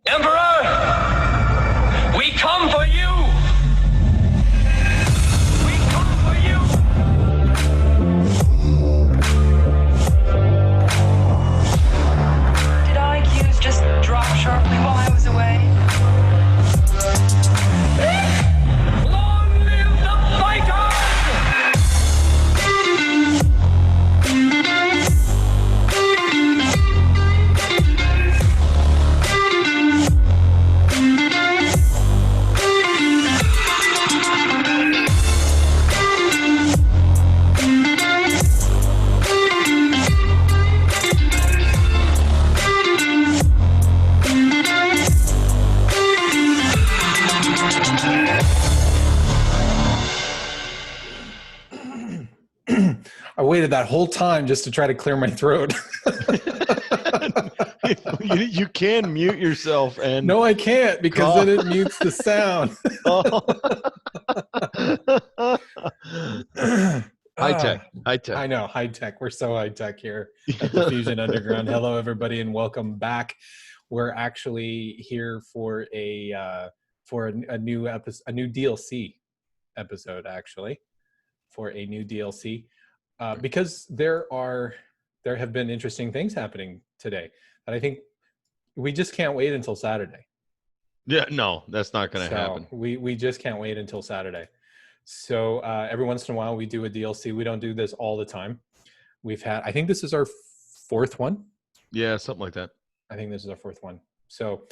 Emperor, we come for you! We come for you! Did IQs just drop sharply while I was away? Long live the fighters! I waited that whole time just to try to clear my throat. you can mute yourself and No, I can't because then it mutes the sound. High tech. I know, high tech. We're so high tech here at the Fusion Underground. Hello, everybody, and welcome back. We're actually here for a new episode, a new DLC episode, actually, for a new DLC. Because there have been interesting things happening today, and I think we just can't wait until Saturday. Yeah, no, that's not going to happen. We just can't wait until Saturday. So every once in a while we do a DLC. We don't do this all the time. I think this is our fourth one. Yeah, something like that. I think this is our fourth one. So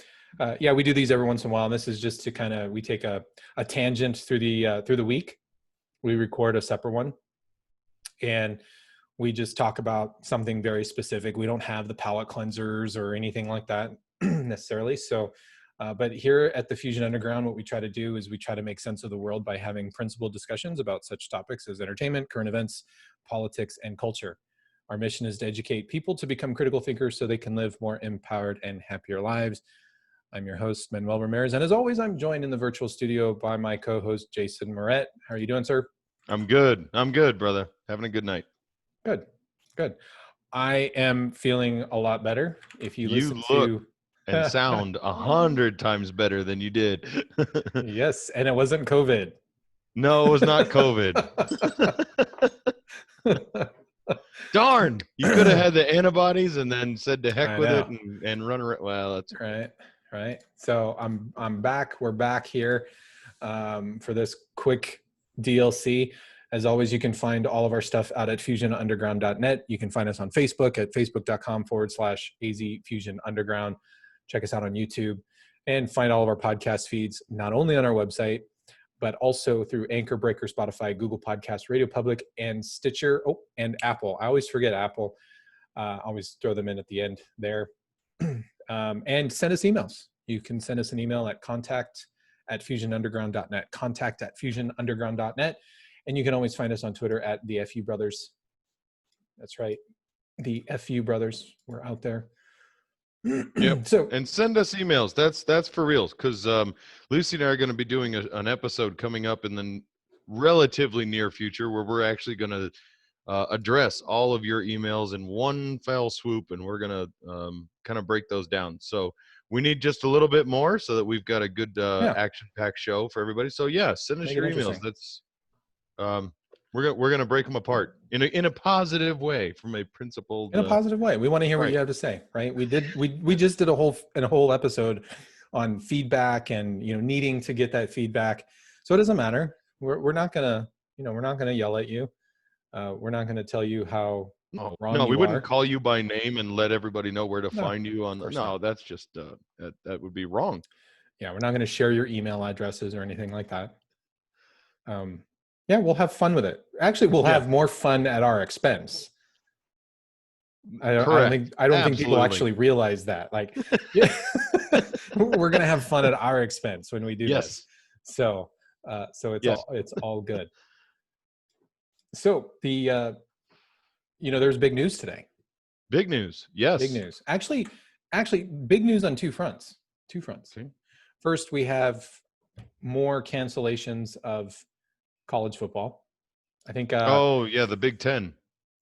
yeah, we do these every once in a while. And this is just to we take a tangent through the week. We record a separate one. And we just talk about something very specific. We don't have the palate cleansers or anything like that necessarily. So, but here at the Fusion Underground, what we try to do is we try to make sense of the world by having principled discussions about such topics as entertainment, current events, politics, and culture. Our mission is to educate people to become critical thinkers so they can live more empowered and happier lives. I'm your host, Manuel Ramirez. And as always, I'm joined in the virtual studio by my co-host, Jason Moret. How are you doing, sir? I'm good, brother. Having a good night. Good. I am feeling a lot better. If you listen look and sound 100 times better than you did. Yes, and it wasn't COVID. No, it was not COVID. Darn! You could have had the antibodies and then said to heck with it and run around. Well, that's right. So I'm back. We're back here for this quick DLC. As always, you can find all of our stuff out at fusionunderground.net. You can find us on Facebook at facebook.com/AZFusionUnderground. Check us out on YouTube and find all of our podcast feeds, not only on our website, but also through Anchor, Breaker, Spotify, Google Podcasts, Radio Public, and Stitcher, and Apple. I always forget Apple. I always throw them in at the end there. And send us emails. You can send us an email at contact@fusionunderground.net, contact@fusionunderground.net. And you can always find us on Twitter at the FU Brothers. That's right. The FU Brothers. We're out there. Yep. And send us emails. That's for reals. Because Lucy and I are going to be doing an episode coming up in the relatively near future where we're actually going to address all of your emails in one fell swoop. And we're going to kind of break those down. So we need just a little bit more so that we've got a good action-packed show for everybody. So yeah, send us your emails. That's we're gonna break them apart in a positive way, from a principled. In a positive way, we want to hear what you have to say, right? We just did a whole episode on feedback and needing to get that feedback. So it doesn't matter. We're not gonna yell at you. We're not gonna tell you how wrong. No, we you wouldn't are. call you by name and let everybody know where to find you on. No, that's just that would be wrong. Yeah, we're not gonna share your email addresses or anything like that. Yeah, we'll have fun with it. Actually, we'll have more fun at our expense. I don't think people actually realize that. Like, we're gonna have fun at our expense when we do this. So it's all good. So there's big news today. Big news, yes. Big news. Actually, big news on two fronts. Okay. First, we have more cancellations of college football. I think the Big Ten.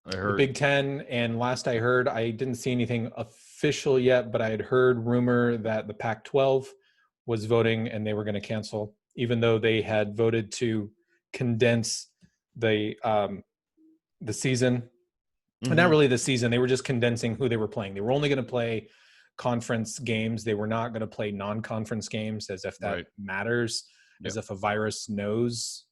I the heard. Big Ten. And last I heard, I didn't see anything official yet, but I had heard rumor that the Pac-12 was voting and they were going to cancel, even though they had voted to condense the season. Mhm. Not really the season. They were just condensing who they were playing. They were only going to play conference games. They were not going to play non-conference games, as if that Right. matters, as Yep. if a virus knows,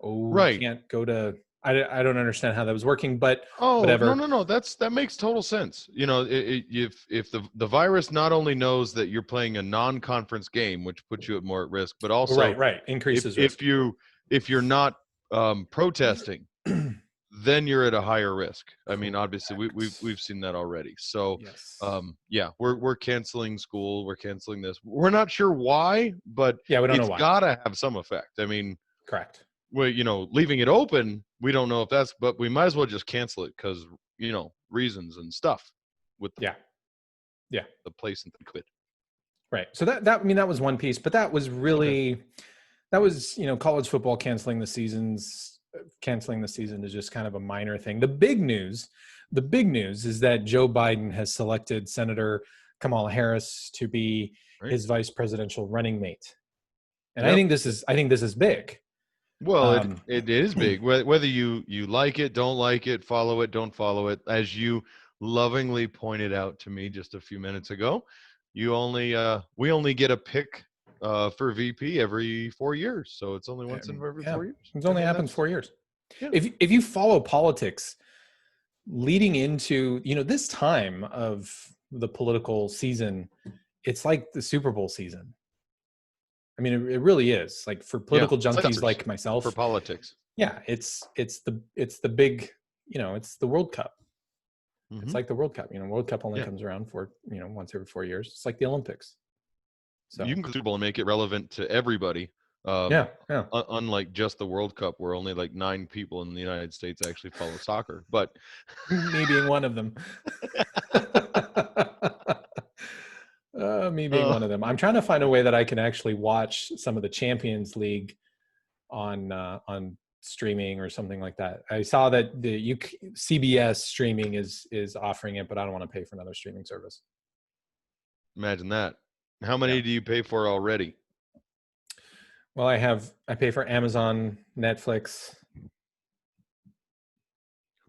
oh, Right. can't go to, I don't understand how that was working, but Oh, whatever. no. That makes total sense. You know, if the virus not only knows that you're playing a non-conference game, which puts you at more at risk, but also Right. Increases risk. if you're not protesting, then you're at a higher risk. I mean, obviously we've seen that already. So Yes. yeah, we're canceling school, we're canceling this. We're not sure why, but Yeah, we don't know it's why. gotta have some effect. I mean, Correct. well, you know, leaving it open, we don't know if that's, but we might as well just cancel it because, you know, reasons and stuff with Yeah. the place and the COVID. Right. So I mean, that was one piece, but that was really, that was, you know, college football canceling the season is just kind of a minor thing. The big news is that Joe Biden has selected Senator Kamala Harris to be his vice presidential running mate. And Yep. I think this is big. Well, it is big. Whether you like it, don't like it, follow it, don't follow it, as you lovingly pointed out to me just a few minutes ago, we only get a pick for VP every 4 years, so it's only once in every 4 years. It only happens 4 years. Yeah. If you follow politics leading into, you know, this time of the political season, it's like the Super Bowl season. I mean, it really is, like, for political junkies like myself. For politics. Yeah, it's the big, you know, it's the World Cup. It's like the World Cup. You know, World Cup only comes around for, you know, once every 4 years. It's like the Olympics. So you can go to the Super Bowl and make it relevant to everybody. Yeah. Unlike just the World Cup, where only like 9 people in the United States actually follow soccer. But me being one of them. Me being one of them. I'm trying to find a way that I can actually watch some of the Champions League on streaming or something like that. I saw that the CBS streaming is offering it, but I don't want to pay for another streaming service. Imagine that. How many do you pay for already? Well, I pay for Amazon, Netflix,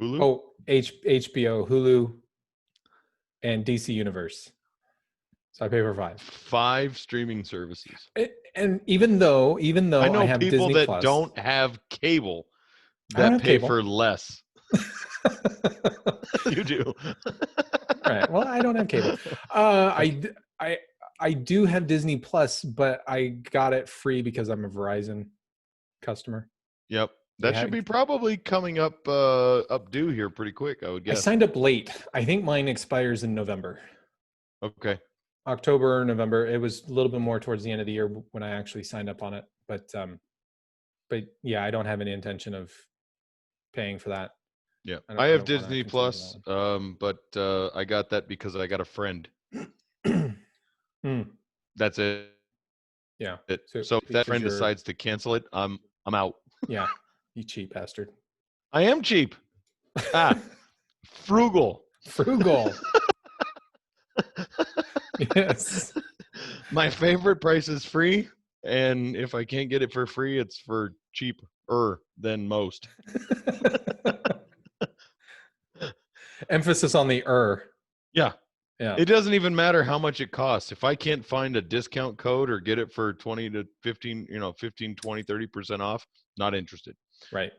Hulu. Oh, HBO, Hulu, and DC Universe. So I pay for 5. 5 streaming services. And even though I know I have people Disney that Plus, don't have cable I don't that have pay cable. for less. You do. Right. Well, I don't have cable. I do have Disney Plus, but I got it free because I'm a Verizon customer. Yep. That should be probably coming up due here pretty quick, I would guess. I signed up late. I think mine expires in November. Okay. October, November. It was a little bit more towards the end of the year when I actually signed up on it. But yeah, I don't have any intention of paying for that. Yeah. I have Disney Plus, but I got that because I got a friend. That's it. Yeah. So if that friend decides to cancel it, I'm out. Yeah. You cheap bastard. I am cheap. Frugal. Yes. My favorite price is free, and if I can't get it for free, it's for cheaper than most. Emphasis on the Yeah. Yeah. It doesn't even matter how much it costs. If I can't find a discount code or get it for 20 to 15, 15, 20, 30% off, not interested. Right.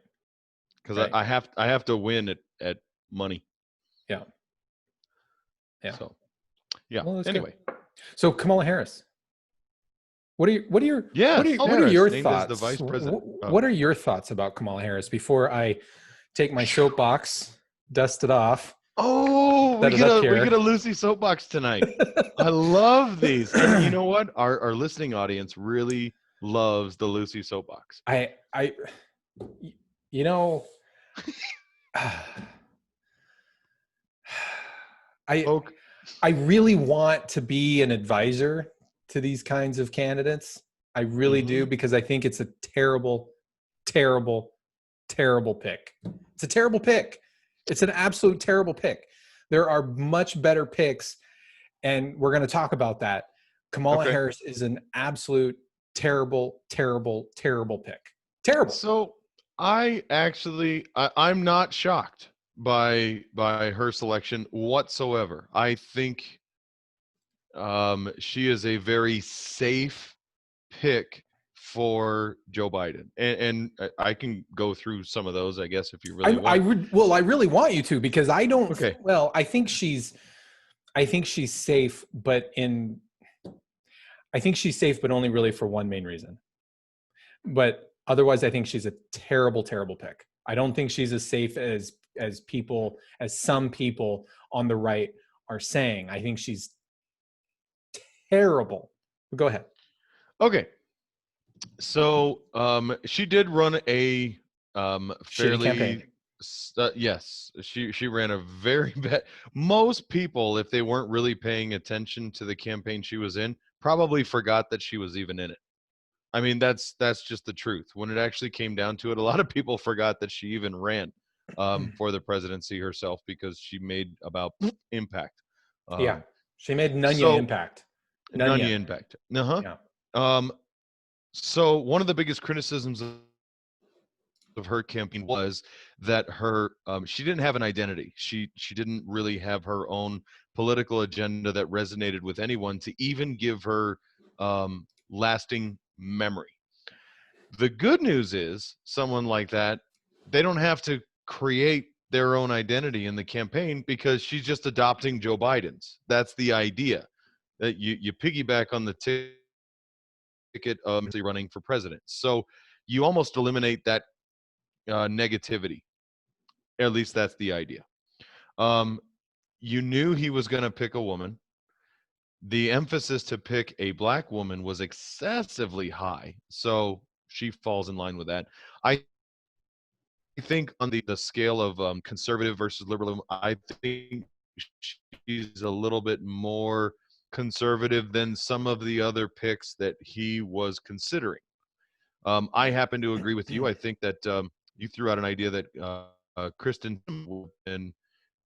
Because I have to win at money. Yeah. Yeah. So yeah. Well, anyway. Good. So Kamala Harris. What are your thoughts? The vice president. What are your thoughts about Kamala Harris before I take my soapbox, dust it off? Oh, we get a Lucy soapbox tonight. I love these. And you know what? Our listening audience really loves the Lucy soapbox. I really want to be an advisor to these kinds of candidates. I really do, because I think it's a terrible, terrible, terrible pick. It's a terrible pick. It's an absolute terrible pick. There are much better picks, and we're going to talk about that. Kamala Harris is an absolute terrible, terrible, terrible pick. Terrible. So I'm not shocked by her selection whatsoever. I think she is a very safe pick for Joe Biden, and I can go through some of those, I guess, if you really want. I really want you to, because I don't. Okay. Well, I think she's safe, but only really for one main reason. But otherwise, I think she's a terrible, terrible pick. I don't think she's as safe as some people on the right are saying. I think she's terrible. Go ahead. Okay. So she did run a fairly campaign. Yes, she ran a very bad. Most people, if they weren't really paying attention to the campaign she was in, probably forgot that she was even in it. I mean, that's just the truth. When it actually came down to it, a lot of people forgot that she even ran for the presidency herself, because she made about impact. Yeah, she made Nunya impact. Nunya impact. Yeah. So one of the biggest criticisms of her campaign was that she didn't have an identity. She didn't really have her own political agenda that resonated with anyone to even give her lasting memory. The good news is, someone like that, they don't have to create their own identity in the campaign, because she's just adopting Joe Biden's. That's the idea, that you piggyback on the ticket of running for president. So you almost eliminate that negativity. At least that's the idea. You knew he was going to pick a woman. The emphasis to pick a black woman was excessively high, so she falls in line with that. I think on the scale of conservative versus liberal, I think she's a little bit more conservative than some of the other picks that he was considering. I happen to agree with you. I think that you threw out an idea that Kristen would have been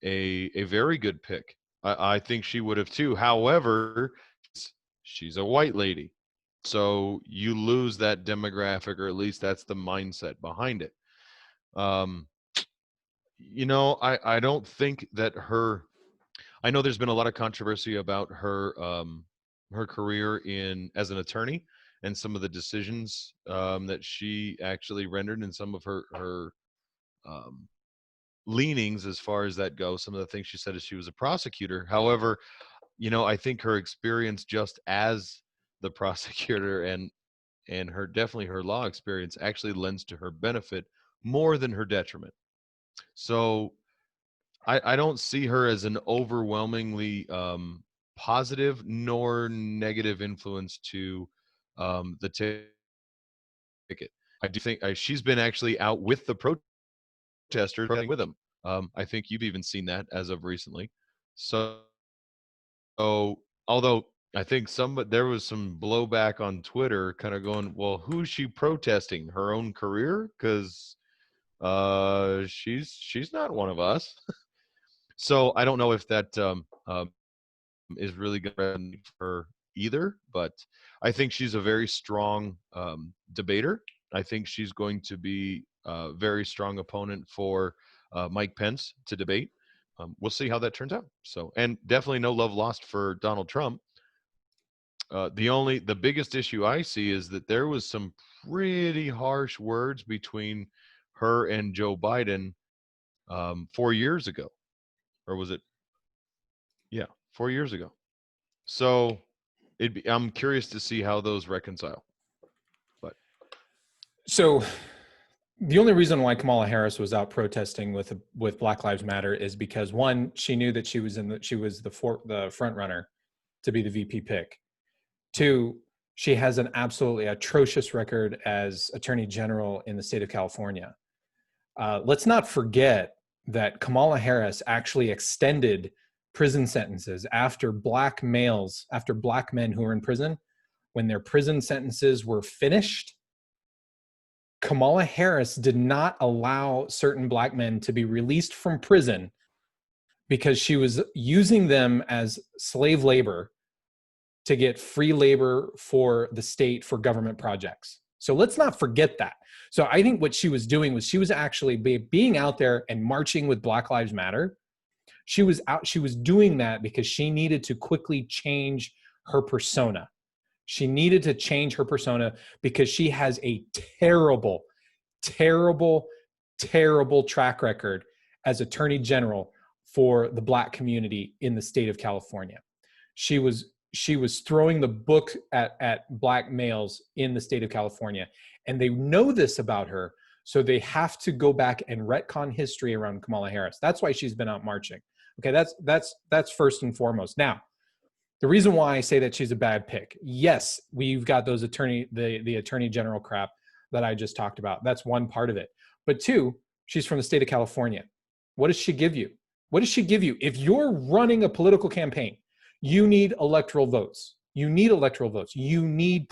a very good pick. I think she would have too. However, she's a white lady, so you lose that demographic, or at least that's the mindset behind it. I don't think that I know there's been a lot of controversy about her career as an attorney, and some of the decisions that she actually rendered, and some of her leanings as far as that goes. Some of the things she said as she was a prosecutor. However, I think her experience just as the prosecutor and definitely her law experience actually lends to her benefit more than her detriment. So I don't see her as an overwhelmingly positive nor negative influence to the ticket. I do think she's been actually out with the protesters with them. I think you've even seen that as of recently. So although I think there was some blowback on Twitter kind of going, well, who's she protesting? Her own career? Because she's not one of us. So I don't know if that is really good for her either, but I think she's a very strong debater. I think she's going to be a very strong opponent for Mike Pence to debate. We'll see how that turns out. So, and definitely no love lost for Donald Trump. The biggest issue I see is that there was some pretty harsh words between her and Joe Biden 4 years ago. Or was it? Yeah, 4 years ago. So I'm curious to see how those reconcile. But so the only reason why Kamala Harris was out protesting with Black Lives Matter is because, one, she knew that she was the front runner to be the VP pick. Two, she has an absolutely atrocious record as Attorney General in the state of California. Let's not forget that Kamala Harris actually extended prison sentences after black men who were in prison, when their prison sentences were finished, Kamala Harris did not allow certain black men to be released from prison because she was using them as slave labor to get free labor for the state for government projects. So let's not forget that. So I think what she was doing was she was actually being out there and marching with Black Lives Matter. She was doing that because she needed to quickly change her persona. She needed to change her persona because she has a terrible, terrible, terrible track record as Attorney General for the Black community in the state of California. She was throwing the book at Black males in the state of California, and they know this about her, so they have to go back and retcon history around Kamala Harris. That's why she's been out marching. Okay, that's first and foremost. Now, the reason why I say that she's a bad pick, yes, we've got those the attorney general crap that I just talked about. That's one part of it. But two, she's from the state of California. What does she give you? What does she give you? If you're running a political campaign, you need electoral votes. You need electoral votes. You need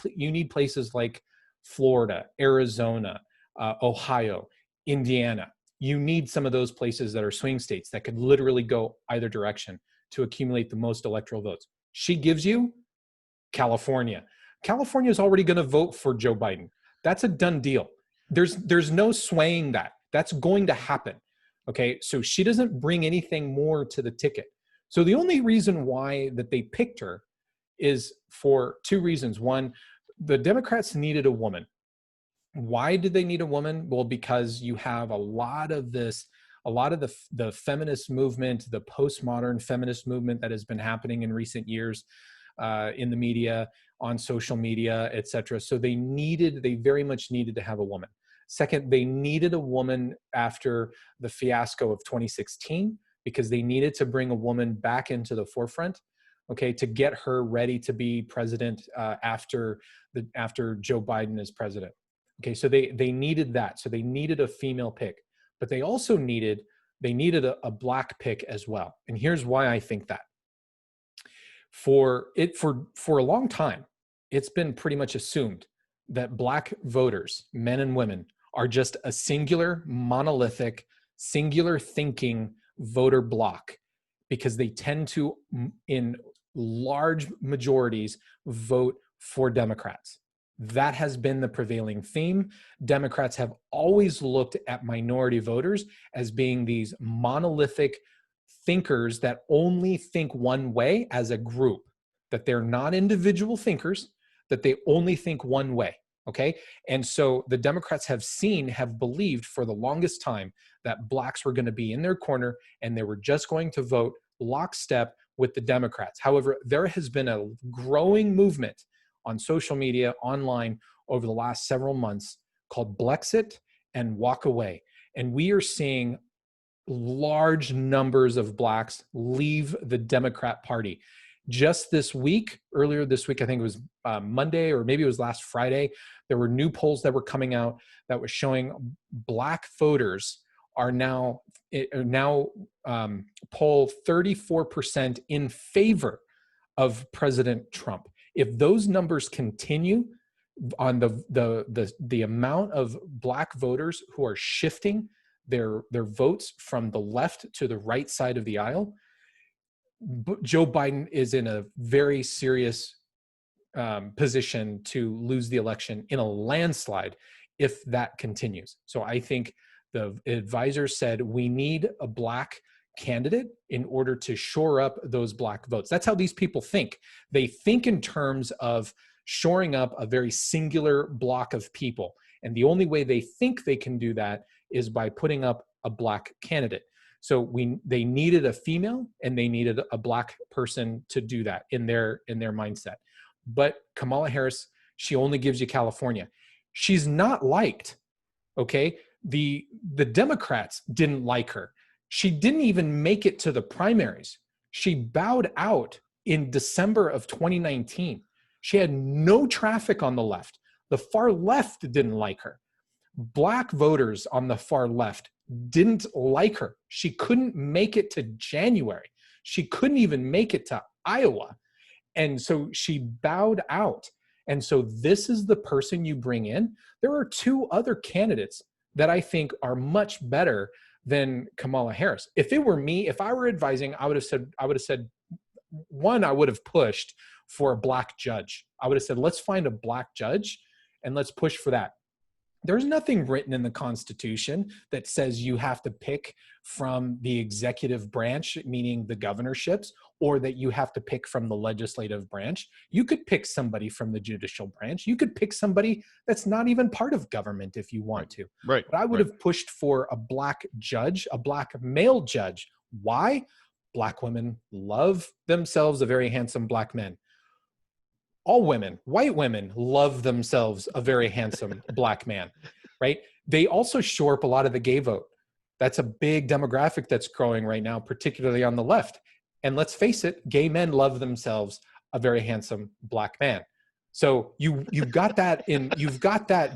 places like Florida, Arizona, Ohio, Indiana. You need some of those places that are swing states that could literally go either direction to accumulate the most electoral votes. She gives you California. California is already going to vote for Joe Biden. That's a done deal. There's no swaying that. That's going to happen. Okay, so she doesn't bring anything more to the ticket. So the only reason why that they picked her is for two reasons. One, the Democrats needed a woman. Why did they need a woman? Well, because you have a lot of the feminist movement, the postmodern feminist movement that has been happening in recent years in the media, on social media, etc. So they very much needed to have a woman. Second, they needed a woman after the fiasco of 2016 because they needed to bring a woman back into the forefront, okay, to get her ready to be president after Joe Biden is president. Okay, so they needed that. So they needed a female pick, but they also needed a black pick as well. And here's why I think that. For a long time, it's been pretty much assumed that black voters, men and women, are just a singular, monolithic, singular thinking voter block because they tend to, in large majorities, vote for Democrats. That has been the prevailing theme. Democrats have always looked at minority voters as being these monolithic thinkers that only think one way as a group, that they're not individual thinkers, that they only think one way, okay? And so the Democrats have believed for the longest time that blacks were gonna be in their corner and they were just going to vote lockstep with the Democrats. However, there has been a growing movement on social media, online, over the last several months called Blexit and Walk Away. And we are seeing large numbers of blacks leave the Democrat Party. Just this week, earlier this week, I think it was Monday or maybe it was last Friday, there were new polls that were coming out that was showing black voters are now poll 34% in favor of President Trump. If those numbers continue on the amount of black voters who are shifting their votes from the left to the right side of the aisle, Joe Biden is in a very serious position to lose the election in a landslide if that continues. So I think the advisors said we need a black candidate in order to shore up those black votes. That's how these people think. They think in terms of shoring up a very singular block of people. And the only way they think they can do that is by putting up a black candidate. So they needed a female and they needed a black person to do that in their mindset. But Kamala Harris, she only gives you California. She's not liked, okay? The Democrats didn't like her. She didn't even make it to the primaries. She bowed out in December of 2019. She had no traffic on the left. The far left didn't like her. Black voters on the far left didn't like her. She couldn't make it to January. She couldn't even make it to Iowa. And so she bowed out. And so this is the person you bring in. There are two other candidates that I think are much better than Kamala Harris. If it were me, if I were advising, I would have said, one, I would have pushed for a black judge. I would have said, let's find a black judge and let's push for that. There's nothing written in the Constitution that says you have to pick from the executive branch, meaning the governorships, or that you have to pick from the legislative branch. You could pick somebody from the judicial branch. You could pick somebody that's not even part of government if you want to. Right. But I would have pushed for a black judge, a black male judge. Why? Black women love themselves a very handsome black man. All women, white women, love themselves a very handsome black man, right? They also shore up a lot of the gay vote. That's a big demographic that's growing right now, particularly on the left. And let's face it, gay men love themselves a very handsome black man. So you've got that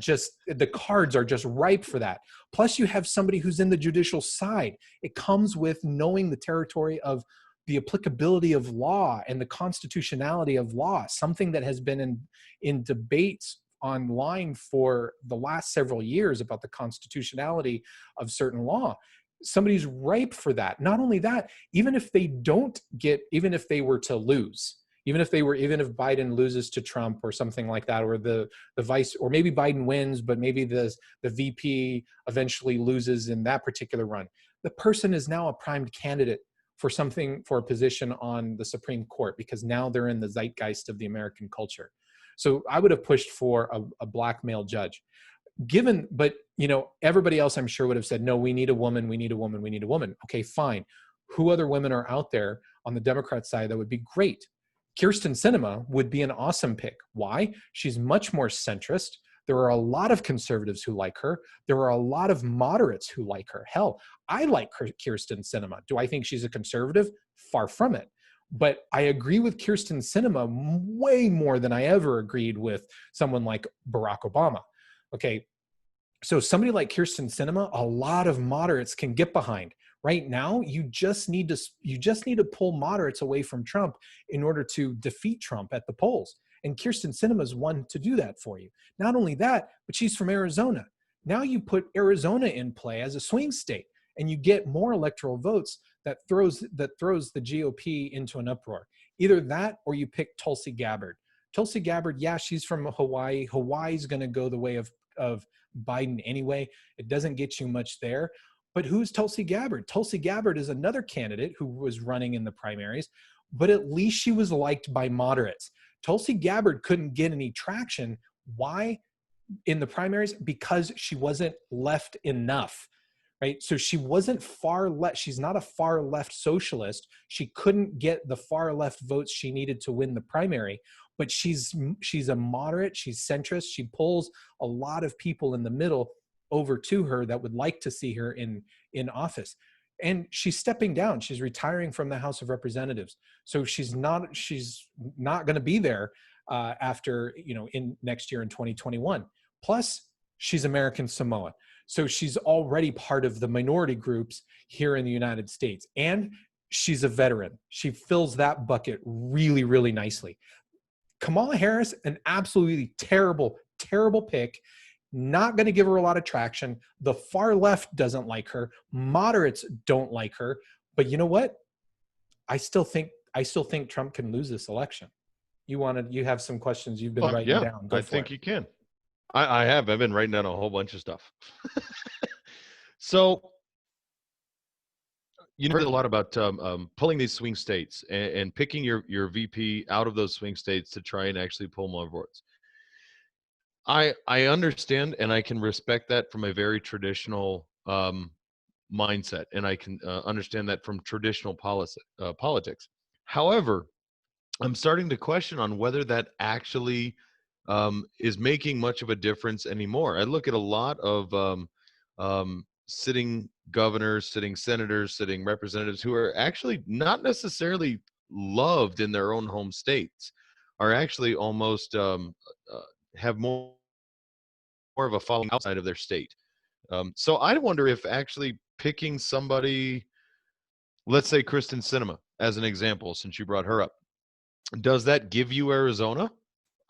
just, the cards are just ripe for that. Plus you have somebody who's in the judicial side. It comes with knowing the territory of the applicability of law and the constitutionality of law, something that has been in debates online for the last several years about the constitutionality of certain law. Somebody's ripe for that. Not only that, even if they were to lose, even if Biden loses to Trump or something like that, or the vice, or maybe Biden wins, but maybe the VP eventually loses in that particular run, the person is now a primed candidate for a position on the Supreme Court, because now they're in the zeitgeist of the American culture. So I would have pushed for a black male judge. But everybody else I'm sure would have said, no, we need a woman, we need a woman, we need a woman. Okay, fine. Who other women are out there on the Democrat side that would be great? Kyrsten Sinema would be an awesome pick. Why? She's much more centrist. There are a lot of conservatives who like her. There are a lot of moderates who like her. Hell, I like Kyrsten Sinema. Do I think she's a conservative? Far from it. But I agree with Kyrsten Sinema way more than I ever agreed with someone like Barack Obama. Okay, so somebody like Kyrsten Sinema, a lot of moderates can get behind. Right now, you just need to pull moderates away from Trump in order to defeat Trump at the polls. And Kyrsten Sinema is one to do that for you. Not only that, but she's from Arizona. Now you put Arizona in play as a swing state, and you get more electoral votes that throws the GOP into an uproar. Either that, or you pick Tulsi Gabbard. Tulsi Gabbard, yeah, she's from Hawaii. Hawaii's going to go the way of Biden anyway. It doesn't get you much there. But who's Tulsi Gabbard? Tulsi Gabbard is another candidate who was running in the primaries, but at least she was liked by moderates. Tulsi Gabbard couldn't get any traction. Why? In the primaries? Because she wasn't left enough, right? So she wasn't far left. She's not a far left socialist. She couldn't get the far left votes she needed to win the primary, but she's a moderate, she's centrist. She pulls a lot of people in the middle over to her that would like to see her in office. And she's stepping down. She's retiring from the House of Representatives. So she's not going to be there after, in next year in 2021. Plus, she's American Samoa. So she's already part of the minority groups here in the United States. And she's a veteran. She fills that bucket really, really nicely. Kamala Harris, an absolutely terrible, terrible pick. Not going to give her a lot of traction. The far left doesn't like her. Moderates don't like her. But you know what? I still think Trump can lose this election. You have some questions you've been writing down. I think you can. I have. I've been writing down a whole bunch of stuff. So you heard a lot about pulling these swing states and picking your VP out of those swing states to try and actually pull more votes. I understand, and I can respect that from a very traditional mindset, and I can understand that from traditional politics. However, I'm starting to question on whether that actually is making much of a difference anymore. I look at a lot of sitting governors, sitting senators, sitting representatives who are actually not necessarily loved in their own home states, are actually almost have more of a following outside of their state. So I wonder if actually picking somebody, let's say Kyrsten Sinema as an example, since you brought her up, does that give you Arizona?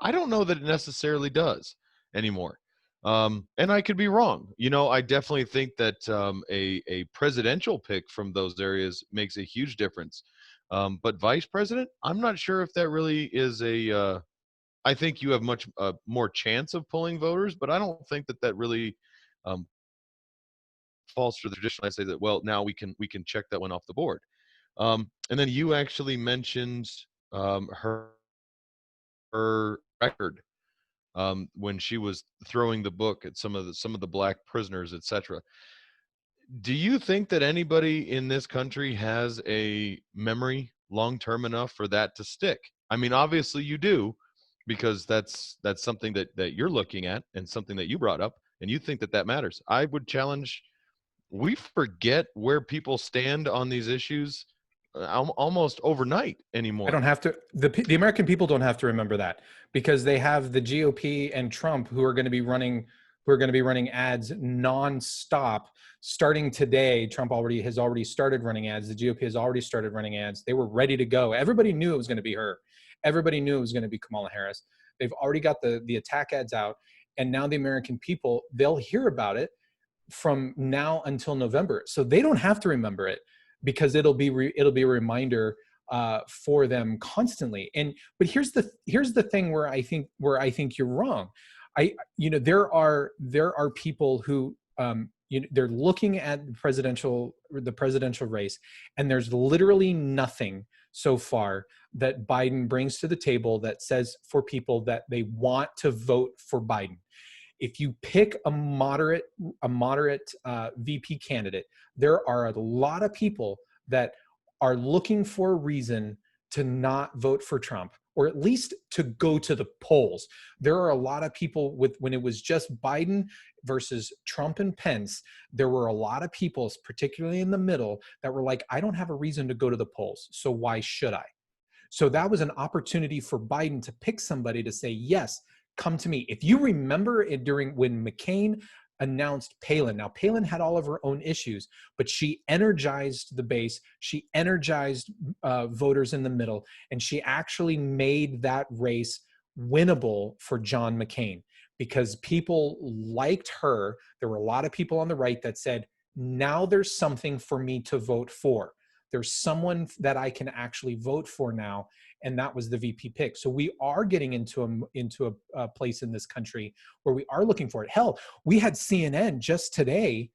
I don't know that it necessarily does anymore. And I could be wrong. I definitely think that a presidential pick from those areas makes a huge difference. But vice president, I'm not sure if that really is I think you have much more chance of pulling voters, but I don't think that that really um, falls for the tradition. I say that, well, now we can check that one off the board. And then you actually mentioned her record when she was throwing the book at some of the black prisoners, etc. Do you think that anybody in this country has a memory long term enough for that to stick? I mean, obviously you do, because that's something that you're looking at and something that you brought up, and you think that that matters. I would challenge. We forget where people stand on these issues almost overnight I anymore. don't have to. The American people don't have to remember that, because they have the GOP and Trump who are going to be running ads nonstop starting today. Trump has already started running ads. The GOP has already started running ads. They were ready to go. Everybody knew it was going to be her. Everybody knew it was going to be Kamala Harris. They've already got the attack ads out, and now the American people, they'll hear about it from now until November. So they don't have to remember it, because it'll be a reminder for them constantly. But here's the thing where I think you're wrong. There are people who they're looking at the presidential race, and there's literally nothing so far that Biden brings to the table that says for people that they want to vote for Biden. If you pick a moderate VP candidate, there are a lot of people that are looking for a reason to not vote for Trump, or at least to go to the polls. There are a lot of people when it was just Biden versus Trump and Pence, there were a lot of people, particularly in the middle, that were like, I don't have a reason to go to the polls, so why should I? So that was an opportunity for Biden to pick somebody to say, yes, come to me. If you remember it during when McCain announced Palin. Now, Palin had all of her own issues, but she energized the base. She energized voters in the middle, and she actually made that race winnable for John McCain, because people liked her. There were a lot of people on the right that said, now there's something for me to vote for. There's someone that I can actually vote for now, and that was the VP pick. So we are getting into a place in this country where we are looking for it. Hell, we had CNN just today.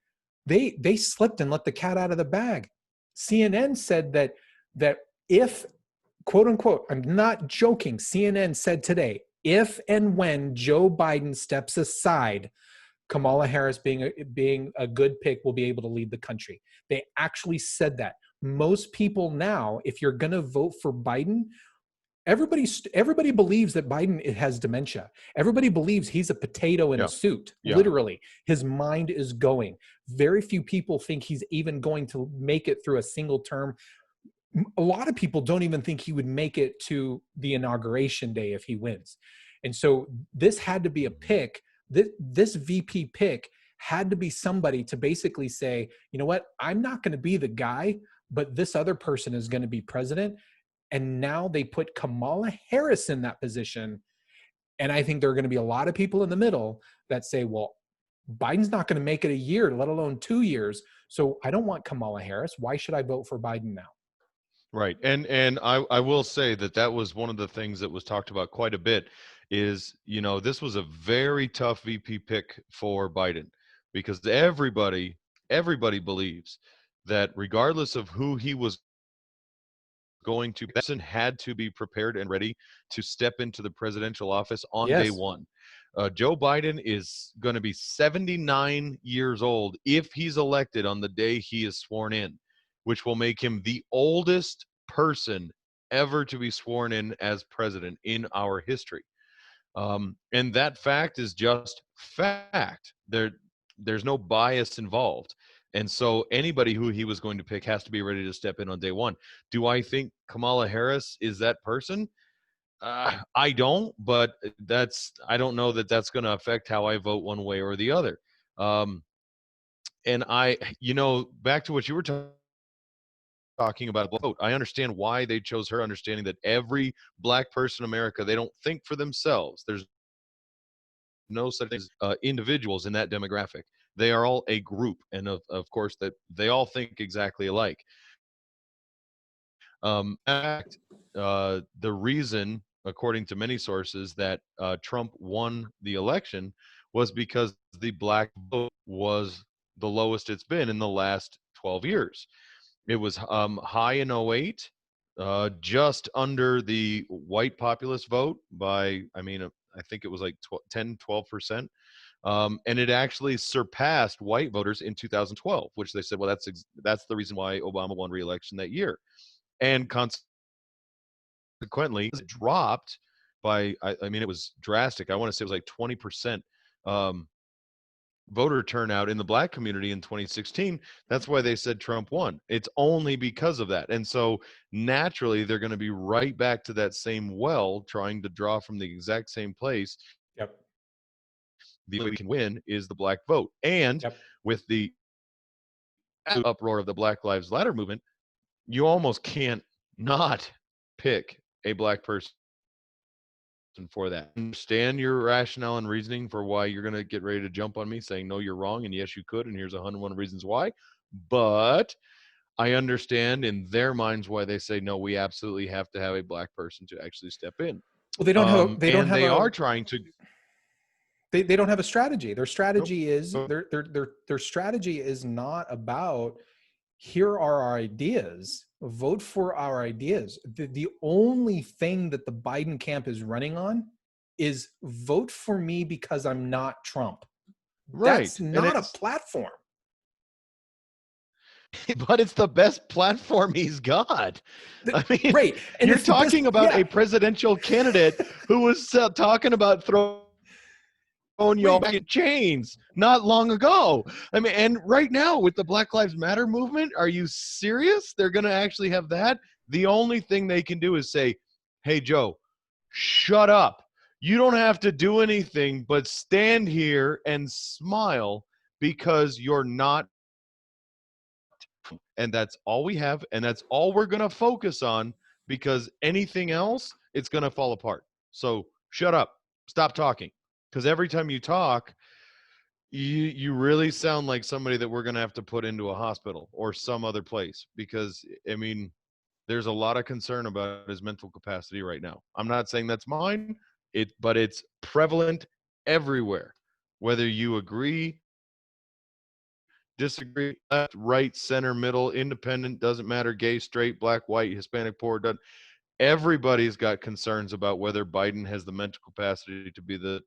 They slipped and let the cat out of the bag. CNN said that if, quote unquote, I'm not joking, CNN said today, if and when Joe Biden steps aside, Kamala Harris being a good pick will be able to lead the country. They actually said that. Most people now, if you're going to vote for Biden, everybody believes that Biden has dementia. Everybody believes he's a potato in a suit. Yeah. Literally, his mind is going. Very few people think he's even going to make it through a single term. A lot of people don't even think he would make it to the inauguration day if he wins. And so this had to be a pick. This VP pick had to be somebody to basically say, you know what, I'm not going to be the guy, but this other person is going to be president. And now they put Kamala Harris in that position. And I think there are going to be a lot of people in the middle that say, well, Biden's not going to make it a year, let alone 2 years. So I don't want Kamala Harris. Why should I vote for Biden now? Right. And I will say that was one of the things that was talked about quite a bit is, this was a very tough VP pick for Biden, because everybody believes that regardless of who he was going to, Benson had to be prepared and ready to step into the presidential office on day one. Joe Biden is going to be 79 years old if he's elected on the day he is sworn in, which will make him the oldest person ever to be sworn in as president in our history. And that fact is just fact. There's no bias involved. And so anybody who he was going to pick has to be ready to step in on day one. Do I think Kamala Harris is that person? I don't, but I don't know that that's going to affect how I vote one way or the other. And back to what you were talking talking about a vote. I understand why they chose her, understanding that every black person in America, they don't think for themselves. There's no such thing as individuals in that demographic. They are all a group, and of course that they all think exactly alike. In fact, the reason, according to many sources, that Trump won the election was because the black vote was the lowest it's been in the last 12 years. It was high in 08, just under the white populist vote by, I think it was like 10, 12%. And it actually surpassed white voters in 2012, which they said, well, that's the reason why Obama won re-election that year. And consequently, it dropped by, it was drastic. I want to say it was like 20% voter turnout in the black community in 2016. That's why they said Trump won. It's only because of that. And so naturally, they're going to be right back to that same well, trying to draw from the exact same place. Yep. The way we can win is the black vote. And with the uproar of the Black Lives Matter movement, you almost can't not pick a black person for that. Understand your rationale and reasoning for why you're going to get ready to jump on me saying, no, you're wrong. And yes, you could. And here's 101 reasons why. But I understand in their minds why they say, no, we absolutely have to have a black person to actually step in. Well, they don't have, they are trying to, they don't have a strategy. Their strategy is, their strategy is not about, here are our ideas, vote for our ideas. The only thing that the Biden camp is running on is vote for me because I'm not Trump. Right. That's not a platform. But it's the best platform he's got. I mean, right. And you're talking about a presidential candidate who was talking about throwing you all back in chains not long ago. I mean, and right now with the Black Lives Matter movement, are you serious? They're going to actually have that? The only thing they can do is say, hey, Joe, shut up. You don't have to do anything but stand here and smile because you're not. And that's all we have. And that's all we're going to focus on, because anything else, it's going to fall apart. So shut up. Stop talking. Because every time you talk, you really sound like somebody that we're going to have to put into a hospital or some other place. Because, I mean, there's a lot of concern about his mental capacity right now. I'm not saying that's mine, but it's prevalent everywhere. Whether you agree, disagree, left, right, center, middle, independent, doesn't matter, gay, straight, black, white, Hispanic, poor, doesn't. Everybody's got concerns about whether Biden has the mental capacity to be the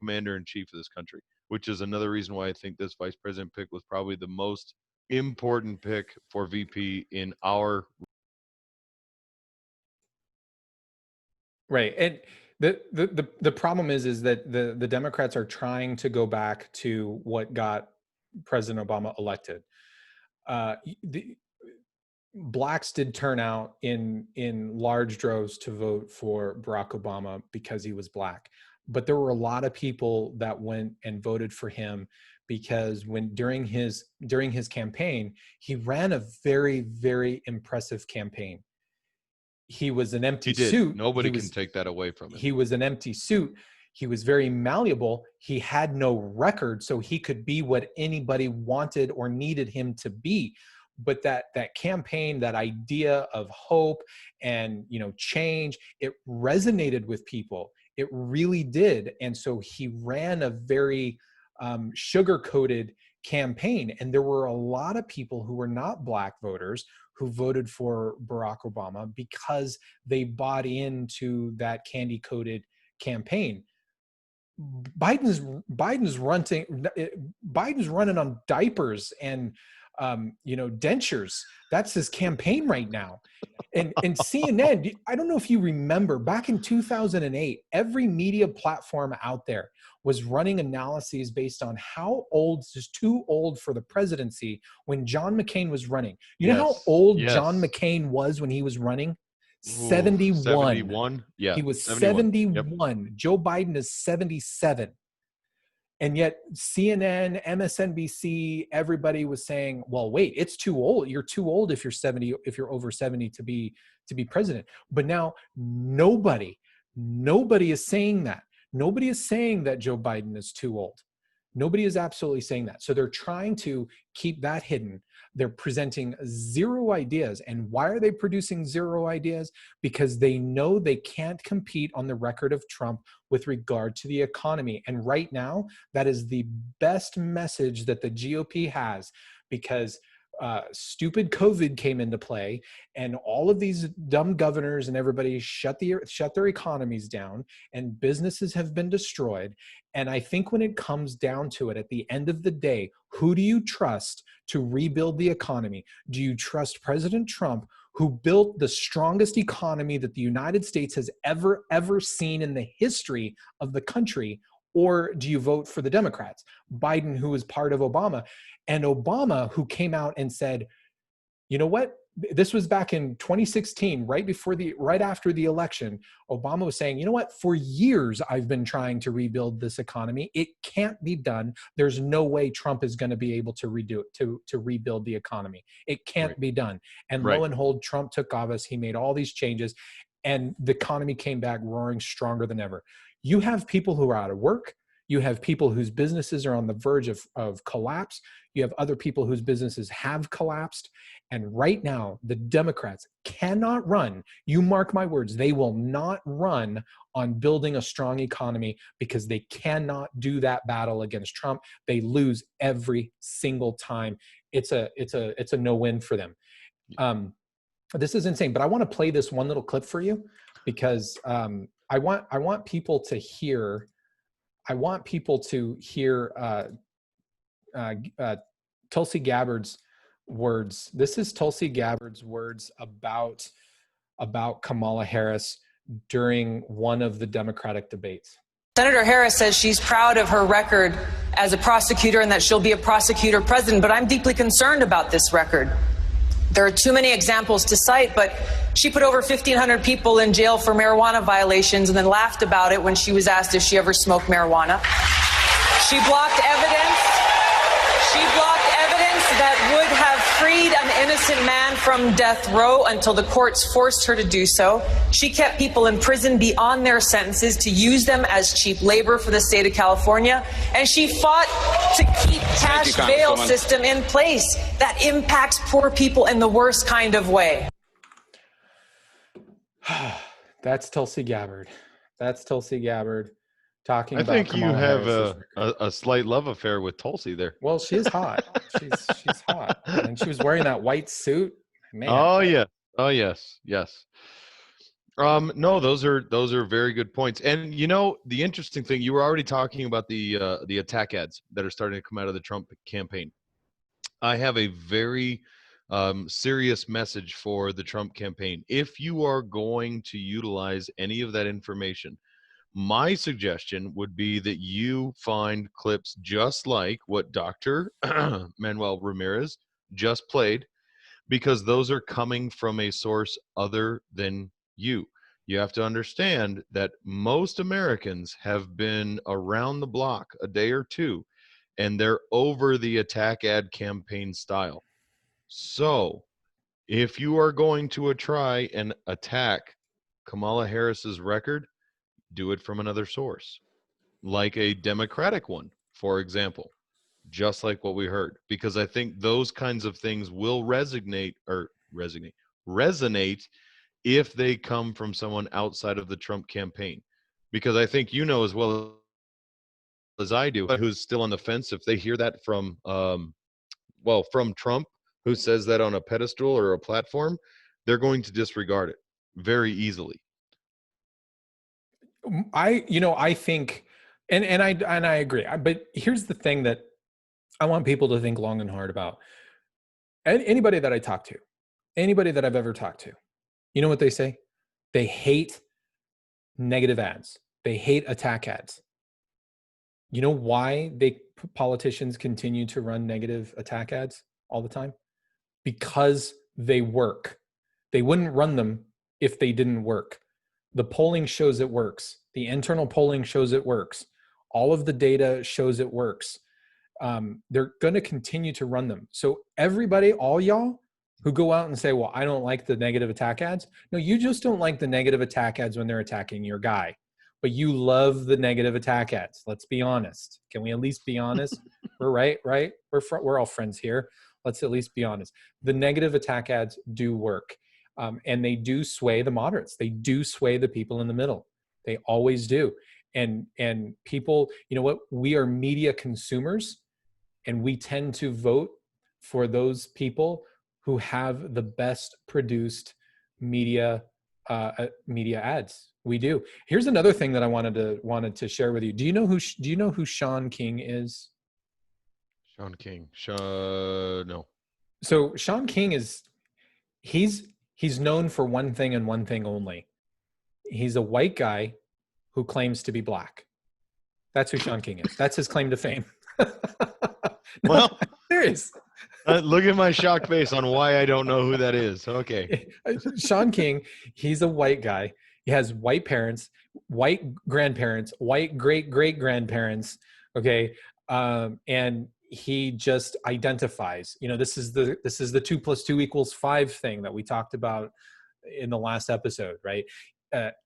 commander-in-chief of this country, which is another reason why I think this vice president pick was probably the most important pick for VP in our. Right. And the problem is that the Democrats are trying to go back to what got President Obama elected. The blacks did turn out in large droves to vote for Barack Obama because he was black, but there were a lot of people that went and voted for him because during his campaign, he ran a very, very impressive campaign. He was an empty suit. Nobody can take that away from him. He was an empty suit. He was very malleable. He had no record, so he could be what anybody wanted or needed him to be. But that campaign, that idea of hope and change, it resonated with people. It really did. And so he ran a very sugar-coated campaign. And there were a lot of people who were not black voters who voted for Barack Obama because they bought into that candy-coated campaign. Biden's running on diapers and dentures. That's his campaign right now. And CNN, I don't know if you remember, back in 2008, every media platform out there was running analyses based on how old is too old for the presidency when John McCain was running. You know how old John McCain was when he was running? 71. 71? Yeah. He was 71. Yep. Joe Biden is 77. And yet CNN, MSNBC, everybody was saying, well, wait, it's too old. You're too old if you're 70, if you're over 70 to be president. But now nobody is saying that. Nobody is saying that Joe Biden is too old. Nobody is absolutely saying that. So they're trying to keep that hidden. They're presenting zero ideas. And why are they producing zero ideas? Because they know they can't compete on the record of Trump with regard to the economy. And right now, that is the best message that the GOP has, because stupid COVID came into play, and all of these dumb governors and everybody shut their economies down, and businesses have been destroyed. And I think when it comes down to it, at the end of the day, who do you trust to rebuild the economy? Do you trust President Trump, who built the strongest economy that the United States has ever seen in the history of the country? Or do you vote for the Democrats, Biden, who was part of Obama, and Obama, who came out and said, you know what? This was back in 2016, right after the election. Obama was saying, you know what? For years, I've been trying to rebuild this economy. It can't be done. There's no way Trump is going to be able to redo it, to rebuild the economy. It can't be done. And lo and behold, Trump took office. He made all these changes, and the economy came back roaring stronger than ever. You have people who are out of work. You have people whose businesses are on the verge of collapse. You have other people whose businesses have collapsed. And right now, the Democrats cannot run. You mark my words, they will not run on building a strong economy, because they cannot do that battle against Trump. They lose every single time. It's a no-win for them. This is insane, but I want to play this one little clip for you, because I want people to hear. I want people to hear Tulsi Gabbard's words. This is Tulsi Gabbard's words about Kamala Harris during one of the Democratic debates. Senator Harris says she's proud of her record as a prosecutor and that she'll be a prosecutor president, but I'm deeply concerned about this record. There are too many examples to cite, but she put over 1,500 people in jail for marijuana violations and then laughed about it when she was asked if she ever smoked marijuana. She blocked evidence. She blocked evidence that would have freed an innocent man from death row until the courts forced her to do so. She kept people in prison beyond their sentences to use them as cheap labor for the state of California. And she fought to keep cash bail system in place that impacts poor people in the worst kind of way. That's Tulsi Gabbard. That's Tulsi Gabbard talking about I think Kamala you have Harris's a slight love affair with Tulsi there. Well, she is hot. She's hot. And she was wearing that white suit. Man. Oh yeah. Oh yes. Yes. No, those are very good points. And you know, the interesting thing, you were already talking about the attack ads that are starting to come out of the Trump campaign. I have a very serious message for the Trump campaign. If you are going to utilize any of that information, my suggestion would be that you find clips just like what Dr. Manuel Ramirez just played, because those are coming from a source other than you. You have to understand that most Americans have been around the block a day or two, and they're over the attack ad campaign style. So if you are going to try and attack Kamala Harris's record, do it from another source, like a Democratic one, for example, just like what we heard, because I think those kinds of things will resonate if they come from someone outside of the Trump campaign. Because I think you know as well as I do, who's still on the fence, if they hear that from from Trump, who says that on a pedestal or a platform, they're going to disregard it very easily. I think, and I agree. But here's the thing that I want people to think long and hard about. Anybody that I talk to, anybody that I've ever talked to, you know what they say? They hate negative ads. They hate attack ads. You know why politicians continue to run negative attack ads all the time? Because they work. They wouldn't run them if they didn't work. The polling shows it works. The internal polling shows it works. All of the data shows it works. They're going to continue to run them. So everybody, all y'all who go out and say, well, I don't like the negative attack ads. No, you just don't like the negative attack ads when they're attacking your guy, but you love the negative attack ads. Let's be honest. Can we at least be honest? We're right? We're all friends here. Let's at least be honest. The negative attack ads do work. And they do sway the moderates. They do sway the people in the middle. They always do. And people, you know what? We are media consumers, and we tend to vote for those people who have the best produced media ads. We do. Here's another thing that I wanted to share with you. Do you know who Sean King is? Sean King. No. So Sean King he's known for one thing and one thing only. He's a white guy who claims to be black. That's who Sean King is. That's his claim to fame. No, well, I'm serious. Look at my shocked face on why I don't know who that is. Okay. Sean King, he's a white guy. He has white parents, white grandparents, white great-great-grandparents, okay? And he just identifies, this is the 2 + 2 = 5 thing that we talked about in the last episode, right?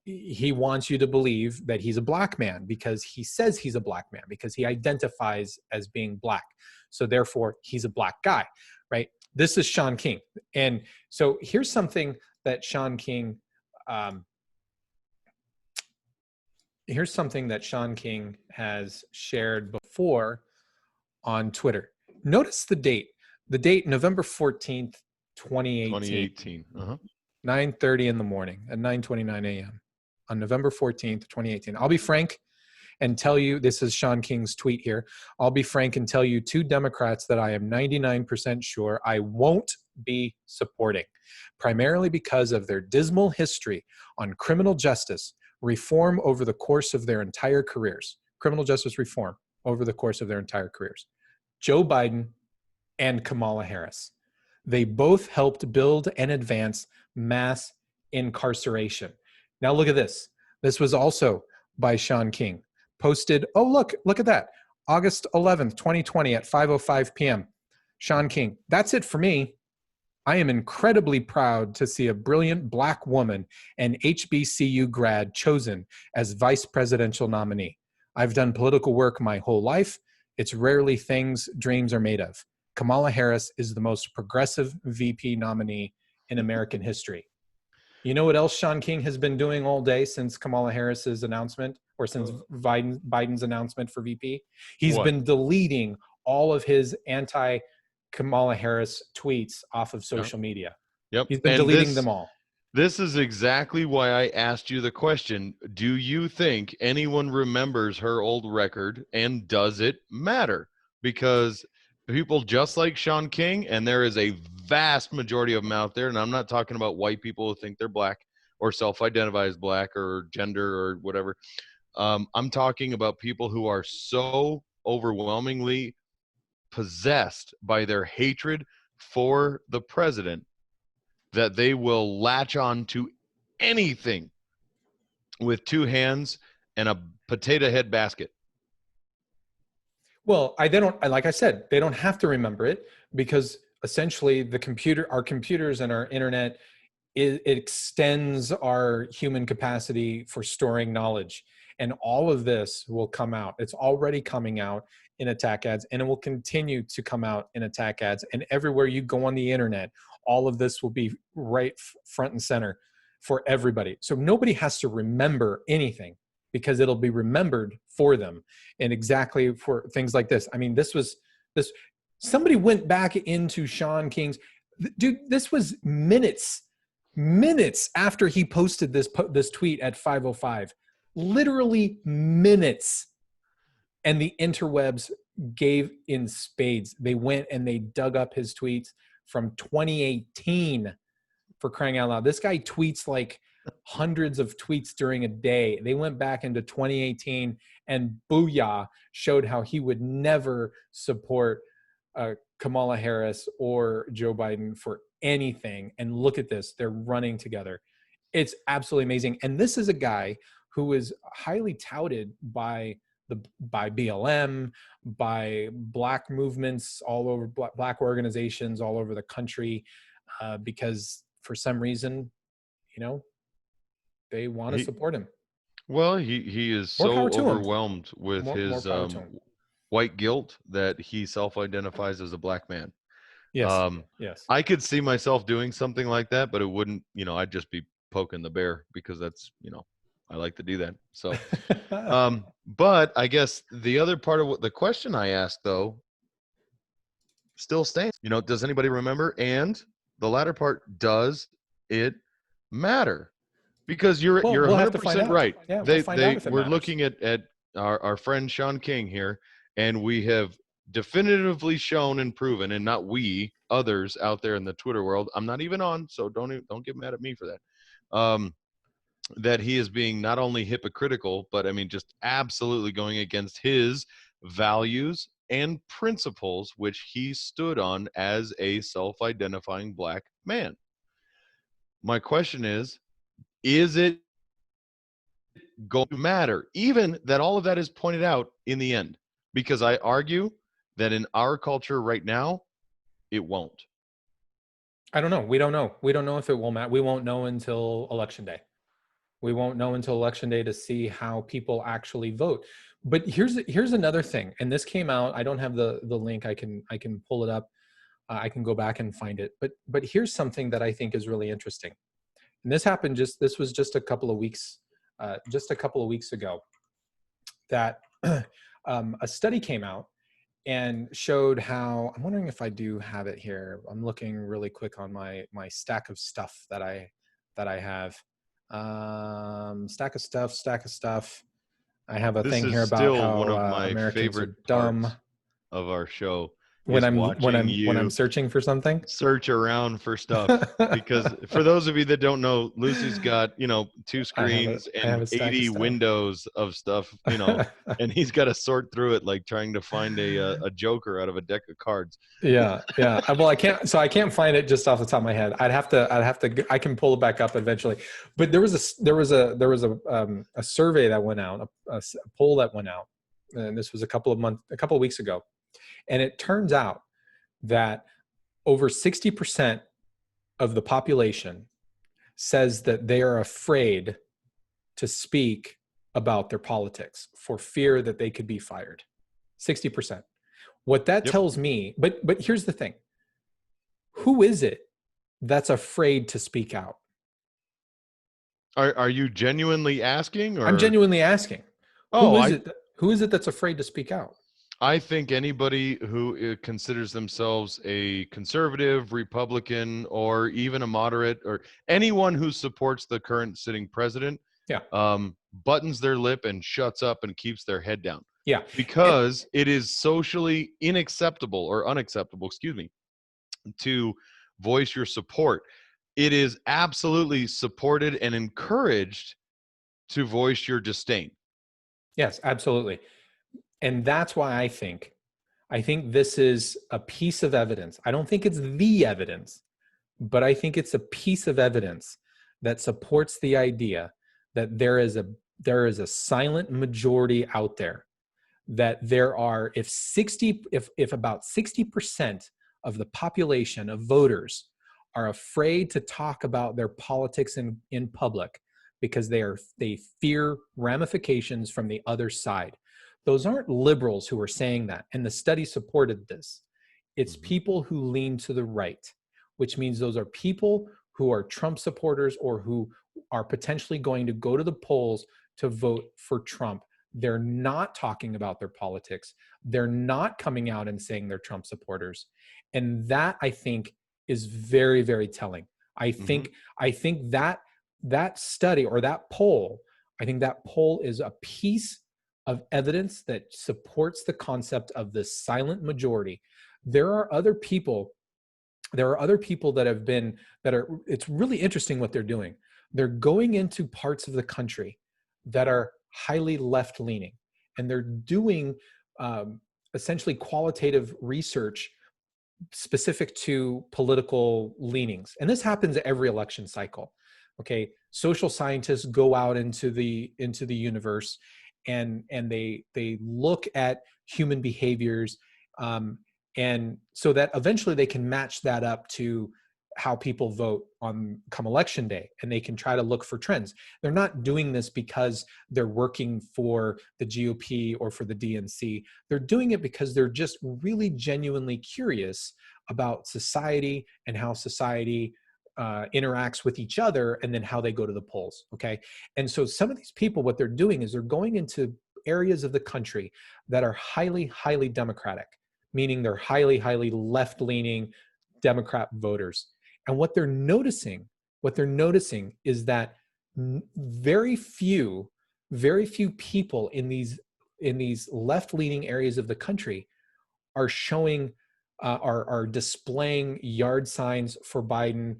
He wants you to believe that he's a black man because he says he's a black man, because he identifies as being black. So therefore he's a black guy, right? This is Sean King. And so here's something that Sean King, has shared before on Twitter. Notice the date, November 14th, 2018. 2018. Uh-huh. 9:30 in the morning at 9:29 a.m. on November 14th, 2018. I'll be frank and tell you, this is Sean King's tweet here. I'll be frank and tell you 2 Democrats that I am 99% sure I won't be supporting, primarily because of their dismal history on criminal justice reform over the course of their entire careers. Criminal justice reform over the course of their entire careers. Joe Biden and Kamala Harris. They both helped build and advance mass incarceration. Now look at this. This was also by Sean King. Posted, oh, look at that. August 11th, 2020 at 5:05 p.m. Sean King, that's it for me. I am incredibly proud to see a brilliant black woman and HBCU grad chosen as vice presidential nominee. I've done political work my whole life. It's rarely things dreams are made of. Kamala Harris is the most progressive VP nominee in American history. You know what else Sean King has been doing all day since Kamala Harris's announcement, or since Biden's announcement for VP? He's been deleting all of his anti-Kamala Harris tweets off of social media. Yep. He's been deleting them all. This is exactly why I asked you the question. Do you think anyone remembers her old record, and does it matter? Because people just like Sean King, and there is a vast majority of them out there, and I'm not talking about white people who think they're black or self-identify as black or gender or whatever. I'm talking about people who are so overwhelmingly possessed by their hatred for the president that they will latch on to anything with 2 hands and a potato head basket. Well, like I said, they don't have to remember it, because essentially our computers and our internet, it extends our human capacity for storing knowledge. And all of this will come out. It's already coming out in attack ads, and it will continue to come out in attack ads. And everywhere you go on the internet, all of this will be right front and center for everybody. So nobody has to remember anything, because it'll be remembered for them, and exactly for things like this. I mean, somebody went back into Sean King's, dude, this was minutes after he posted this tweet at 5:05, literally minutes. And the interwebs gave in spades. They went and they dug up his tweets from 2018, for crying out loud. This guy tweets like hundreds of tweets during a day. They went back into 2018, and booyah, showed how he would never support Kamala Harris or Joe Biden for anything. And look at this, they're running together. It's absolutely amazing. And this is a guy who is highly touted by by BLM, by Black movements all over, Black organizations all over the country, because for some reason, you know, they want to support him. Well, he is More so power to him. overwhelmed with More his power to him. white guilt that he self-identifies as a Black man. Yes. Yes. I could see myself doing something like that, but it wouldn't, you know, I'd just be poking the bear because that's, you know, I like to do that. So, but I guess the other part of what the question I asked though still stands. You know, does anybody remember? And the latter part, does it matter? Because you're we'll 100% right. Yeah, we'll find out if it we're matters. looking at our friend Sean King here, and we have definitively shown and proven, and not we, others out there in the Twitter world. I'm not even on, so don't get mad at me for that. That he is being not only hypocritical, but I mean, just absolutely going against his values and principles, which he stood on as a self-identifying Black man. My question is it going to matter, even that all of that is pointed out in the end? Because I argue that in our culture right now, it won't. I don't know. We don't know. We don't know if it will matter. We won't know until Election Day. We won't know until Election Day to see how people actually vote. But here's another thing, and this came out. I don't have the link. I can pull it up. I can go back and find it. But here's something that I think is really interesting. And this happened this was just a couple of weeks ago, that a study came out and showed how, I'm wondering if I do have it here. I'm looking really quick on my stack of stuff that I have. Stack of stuff. I have a thing here about how one of my Americans favorite are dumb. parts of our show When I'm searching for something, search around for stuff. Because for those of you that don't know, Lucy's got, you know, 2 screens and 80 windows of stuff, you know, and he's got to sort through it like trying to find a joker out of a deck of cards. Yeah. Well, I can't find it just off the top of my head. I can pull it back up eventually. But there was a survey that went out, a poll that went out, and this was a couple of weeks ago. And it turns out that over 60% of the population says that they are afraid to speak about their politics for fear that they could be fired. 60%. What that tells me, but here's the thing. Who is it that's afraid to speak out? Are you genuinely asking? Or? I'm genuinely asking. Who is it that's afraid to speak out? I think anybody who considers themselves a conservative, Republican, or even a moderate, or anyone who supports the current sitting president, buttons their lip and shuts up and keeps their head down. Yeah. Because it is socially unacceptable, to voice your support. It is absolutely supported and encouraged to voice your disdain. Yes, absolutely. And that's why I think this is a piece of evidence. I don't think it's the evidence, but I think it's a piece of evidence that supports the idea that there is a silent majority out there, that there are, if about 60% of the population of voters are afraid to talk about their politics in public because they fear ramifications from the other side. Those aren't liberals who are saying that, and the study supported this. It's people who lean to the right, which means those are people who are Trump supporters or who are potentially going to go to the polls to vote for Trump. They're not talking about their politics. They're not coming out and saying they're Trump supporters. And that, I think, is very, very telling. I think that study or that poll, is a piece of evidence that supports the concept of the silent majority. There are other people it's really interesting what they're doing. They're going into parts of the country that are highly left-leaning, and they're doing essentially qualitative research specific to political leanings. And this happens every election cycle. Okay, social scientists go out into the universe and they look at human behaviors, and so that eventually they can match that up to how people vote on come election day, and they can try to look for trends. They're not doing this because they're working for the GOP or for the DNC. They're doing it because they're just really genuinely curious about society and how society interacts with each other, and then how they go to the polls. Okay. And so some of these people, what they're doing is they're going into areas of the country that are highly, highly Democratic, meaning they're highly, highly left-leaning Democrat voters. And what they're noticing is that very few people in these left-leaning areas of the country are showing, are displaying yard signs for Biden.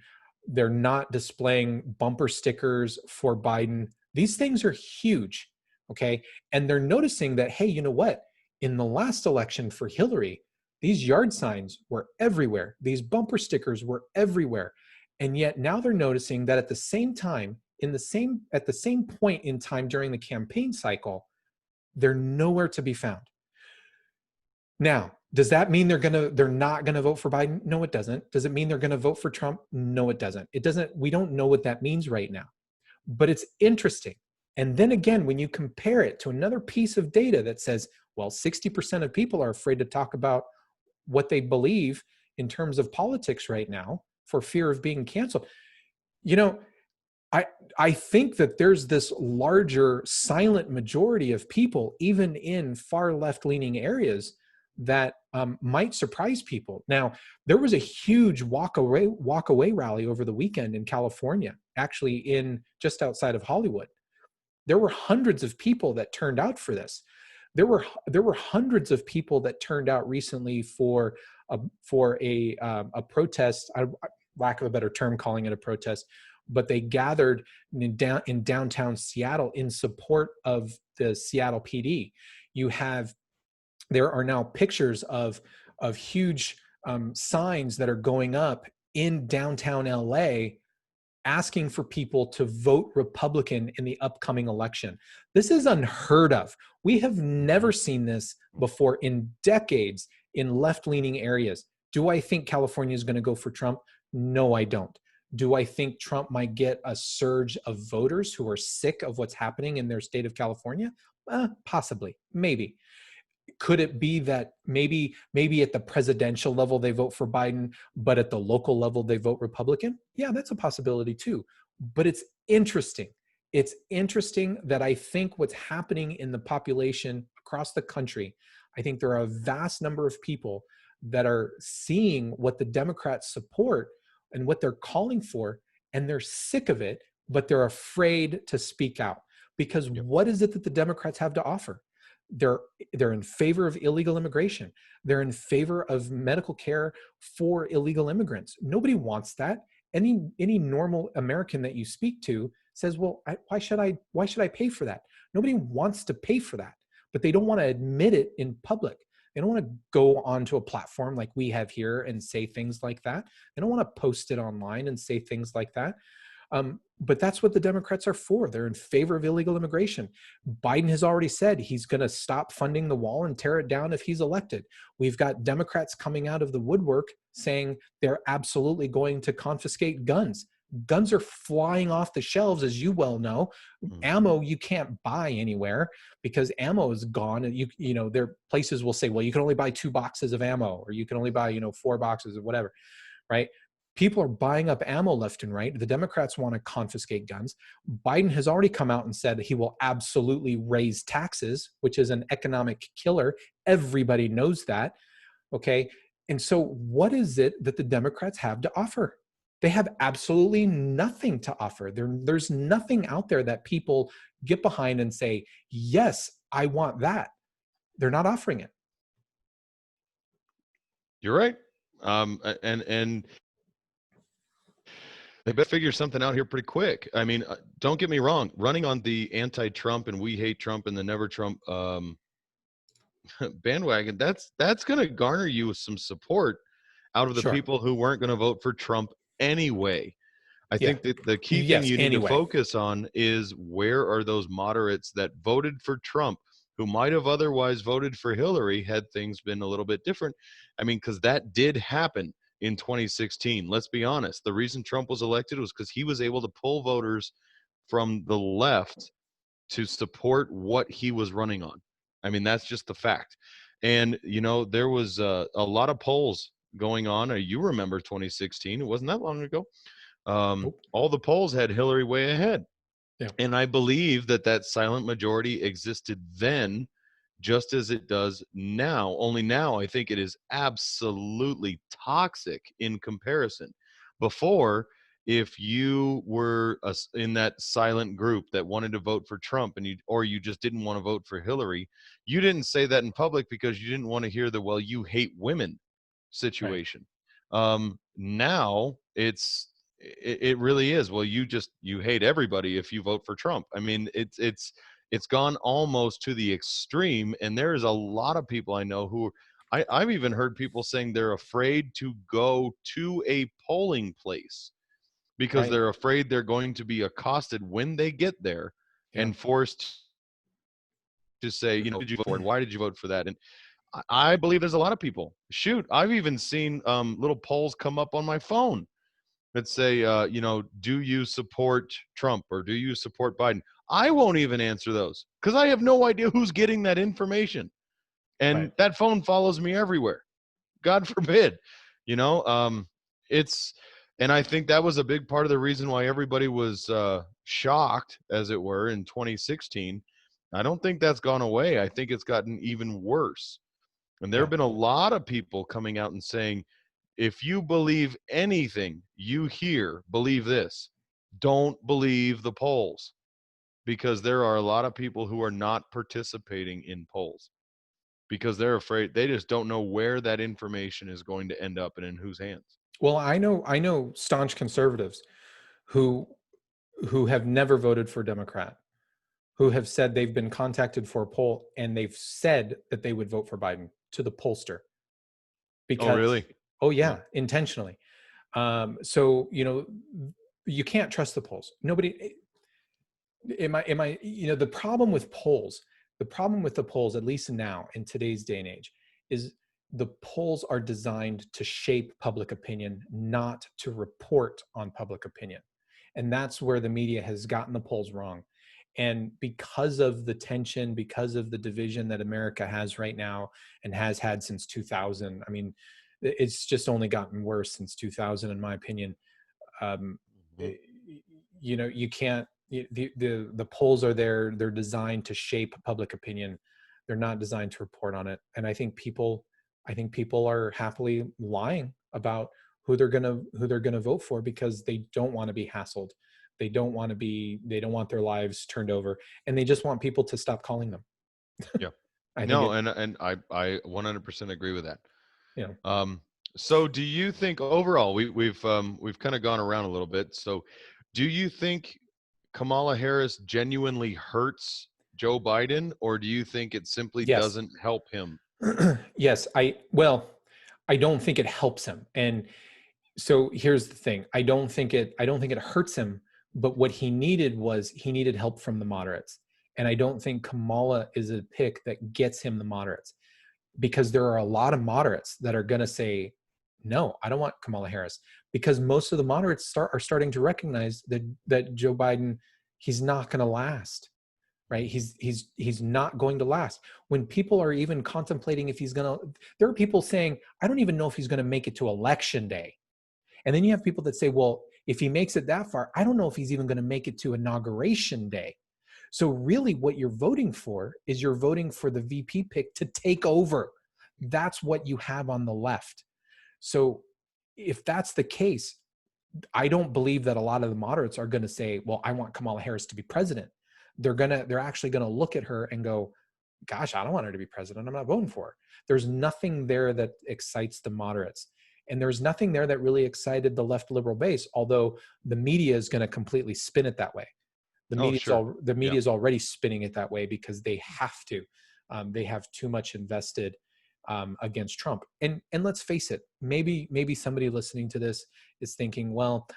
They're not displaying bumper stickers for Biden. These things are huge, okay? And they're noticing that, hey, you know what? In the last election for Hillary, these yard signs were everywhere. These bumper stickers were everywhere. And yet now they're noticing that at the same time, at the same point in time during the campaign cycle, they're nowhere to be found. Now, does that mean they're not gonna vote for Biden? No, it doesn't. Does it mean they're gonna vote for Trump? No, it doesn't. It doesn't. We don't know what that means right now, but it's interesting. And then again, when you compare it to another piece of data that says, well, 60% of people are afraid to talk about what they believe in terms of politics right now for fear of being canceled. You know, I think that there's this larger silent majority of people, even in far left-leaning areas, that might surprise people. Now, there was a huge walk away rally over the weekend in California, actually in just outside of Hollywood. There were hundreds of people that turned out for this. There were hundreds of people that turned out recently for a protest. Lack of a better term, calling it a protest, but they gathered in downtown Seattle in support of the Seattle PD. There are now pictures of huge signs that are going up in downtown LA asking for people to vote Republican in the upcoming election. This is unheard of. We have never seen this before in decades in left-leaning areas. Do I think California is going to go for Trump? No, I don't. Do I think Trump might get a surge of voters who are sick of what's happening in their state of California? Possibly, maybe. Could it be that maybe at the presidential level they vote for Biden, but at the local level they vote Republican? Yeah, that's a possibility too. But it's interesting. It's interesting that I think what's happening in the population across the country, I think there are a vast number of people that are seeing what the Democrats support and what they're calling for, and they're sick of it, but they're afraid to speak out. Because what is it that the Democrats have to offer? They're in favor of illegal immigration. They're in favor of medical care for illegal immigrants. Nobody wants that. Any normal American that you speak to says, well, why should I pay for that? Nobody wants to pay for that, but they don't want to admit it in public. They don't want to go onto a platform like we have here and say things like that. They don't want to post it online and say things like that. But that's what the Democrats are for. They're in favor of illegal immigration. Biden has already said he's going to stop funding the wall and tear it down if he's elected. We've got Democrats coming out of the woodwork saying they're absolutely going to confiscate guns. Guns are flying off the shelves, as you well know. Ammo you can't buy anywhere because ammo is gone. And you know, there places will say, well, you can only buy 2 boxes of ammo, or you can only buy 4 boxes of whatever, right? People are buying up ammo left and right. The Democrats want to confiscate guns. Biden has already come out and said he will absolutely raise taxes, which is an economic killer. Everybody knows that. Okay. And so what is it that the Democrats have to offer? They have absolutely nothing to offer. There's nothing out there that people get behind and say, yes, I want that. They're not offering it. You're right. And they better figure something out here pretty quick. I mean, don't get me wrong. Running on the anti-Trump and we hate Trump and the never Trump bandwagon, that's going to garner you some support out of the people who weren't going to vote for Trump anyway. I think that the key thing Yes, you need to anyway. focus on is where are those moderates that voted for Trump who might have otherwise voted for Hillary had things been a little bit different. I mean, because that did happen in 2016. Let's be honest. The reason Trump was elected was because he was able to pull voters from the left to support what he was running on. I mean, that's just the fact. And, you know, there was a lot of polls going on. You remember 2016. It wasn't that long ago. All the polls had Hillary way ahead. Yeah. And I believe that that silent majority existed then just as it does now. Only now I think it is absolutely toxic in comparison. Before, if you were in that silent group that wanted to vote for Trump and you just didn't want to vote for Hillary, you didn't say that in public because you didn't want to hear the, well, you hate women situation. Now it really is, well, you hate everybody if you vote for Trump. I mean, it's gone almost to the extreme, and there is a lot of people I know who I've even heard people saying they're afraid to go to a polling place because they're afraid they're going to be accosted when they get there and forced to say, you know, did you vote for and why did you vote for that? And I believe there's a lot of people. Shoot, I've even seen little polls come up on my phone that say, you know, do you support Trump or do you support Biden? I won't even answer those because I have no idea who's getting that information. And that phone follows me everywhere. God forbid, you know, and I think that was a big part of the reason why everybody was shocked, as it were, in 2016. I don't think that's gone away. I think it's gotten even worse. And there have been a lot of people coming out and saying, if you believe anything you hear, believe this. Don't believe the polls, because there are a lot of people who are not participating in polls because they're afraid. They just don't know where that information is going to end up and in whose hands. Well, I know staunch conservatives who have never voted for Democrat, who have said they've been contacted for a poll and they've said that they would vote for Biden to the pollster. Because, oh, really? Oh, yeah, intentionally. So, you know, you can't trust the polls. Nobody, you know, the problem with the polls, at least now in today's day and age, is the polls are designed to shape public opinion, not to report on public opinion. And that's where the media has gotten the polls wrong. And because of the tension, because of the division that America has right now and has had since 2000, I mean, it's just only gotten worse since 2000, in my opinion. You know, you can't, the polls are there. They're designed to shape public opinion. They're not designed to report on it. And I think people are happily lying about who they're gonna vote for because they don't want to be hassled. They don't want their lives turned over, and they just want people to stop calling them. Yeah. And I 100% agree with that. Yeah. So do you think overall we've kind of gone around a little bit. So do you think Kamala Harris genuinely hurts Joe Biden, or do you think it simply doesn't help him? Yes, I don't think it helps him. And so here's the thing. I don't think it hurts him, but what he needed help from the moderates. And I don't think Kamala is a pick that gets him the moderates, because there are a lot of moderates that are going to say, no, I don't want Kamala Harris, because most of the moderates are starting to recognize that Joe Biden, he's not going to last. Right? He's not going to last. When people are even contemplating if he's going to, there are people saying, I don't even know if he's going to make it to election day. And then you have people that say, well, if he makes it that far, I don't know if he's even going to make it to inauguration day. So really what you're voting for is you're voting for the VP pick to take over. That's what you have on the left. So if that's the case, I don't believe that a lot of the moderates are going to say, well, I want Kamala Harris to be president. They're actually going to look at her and go, gosh, I don't want her to be president. I'm not voting for her. There's nothing there that excites the moderates. And there's nothing there that really excited the left liberal base, although the media is going to completely spin it that way. The media is already spinning it that way because they have to. They have too much invested against Trump. And let's face it, maybe somebody listening to this is thinking, well,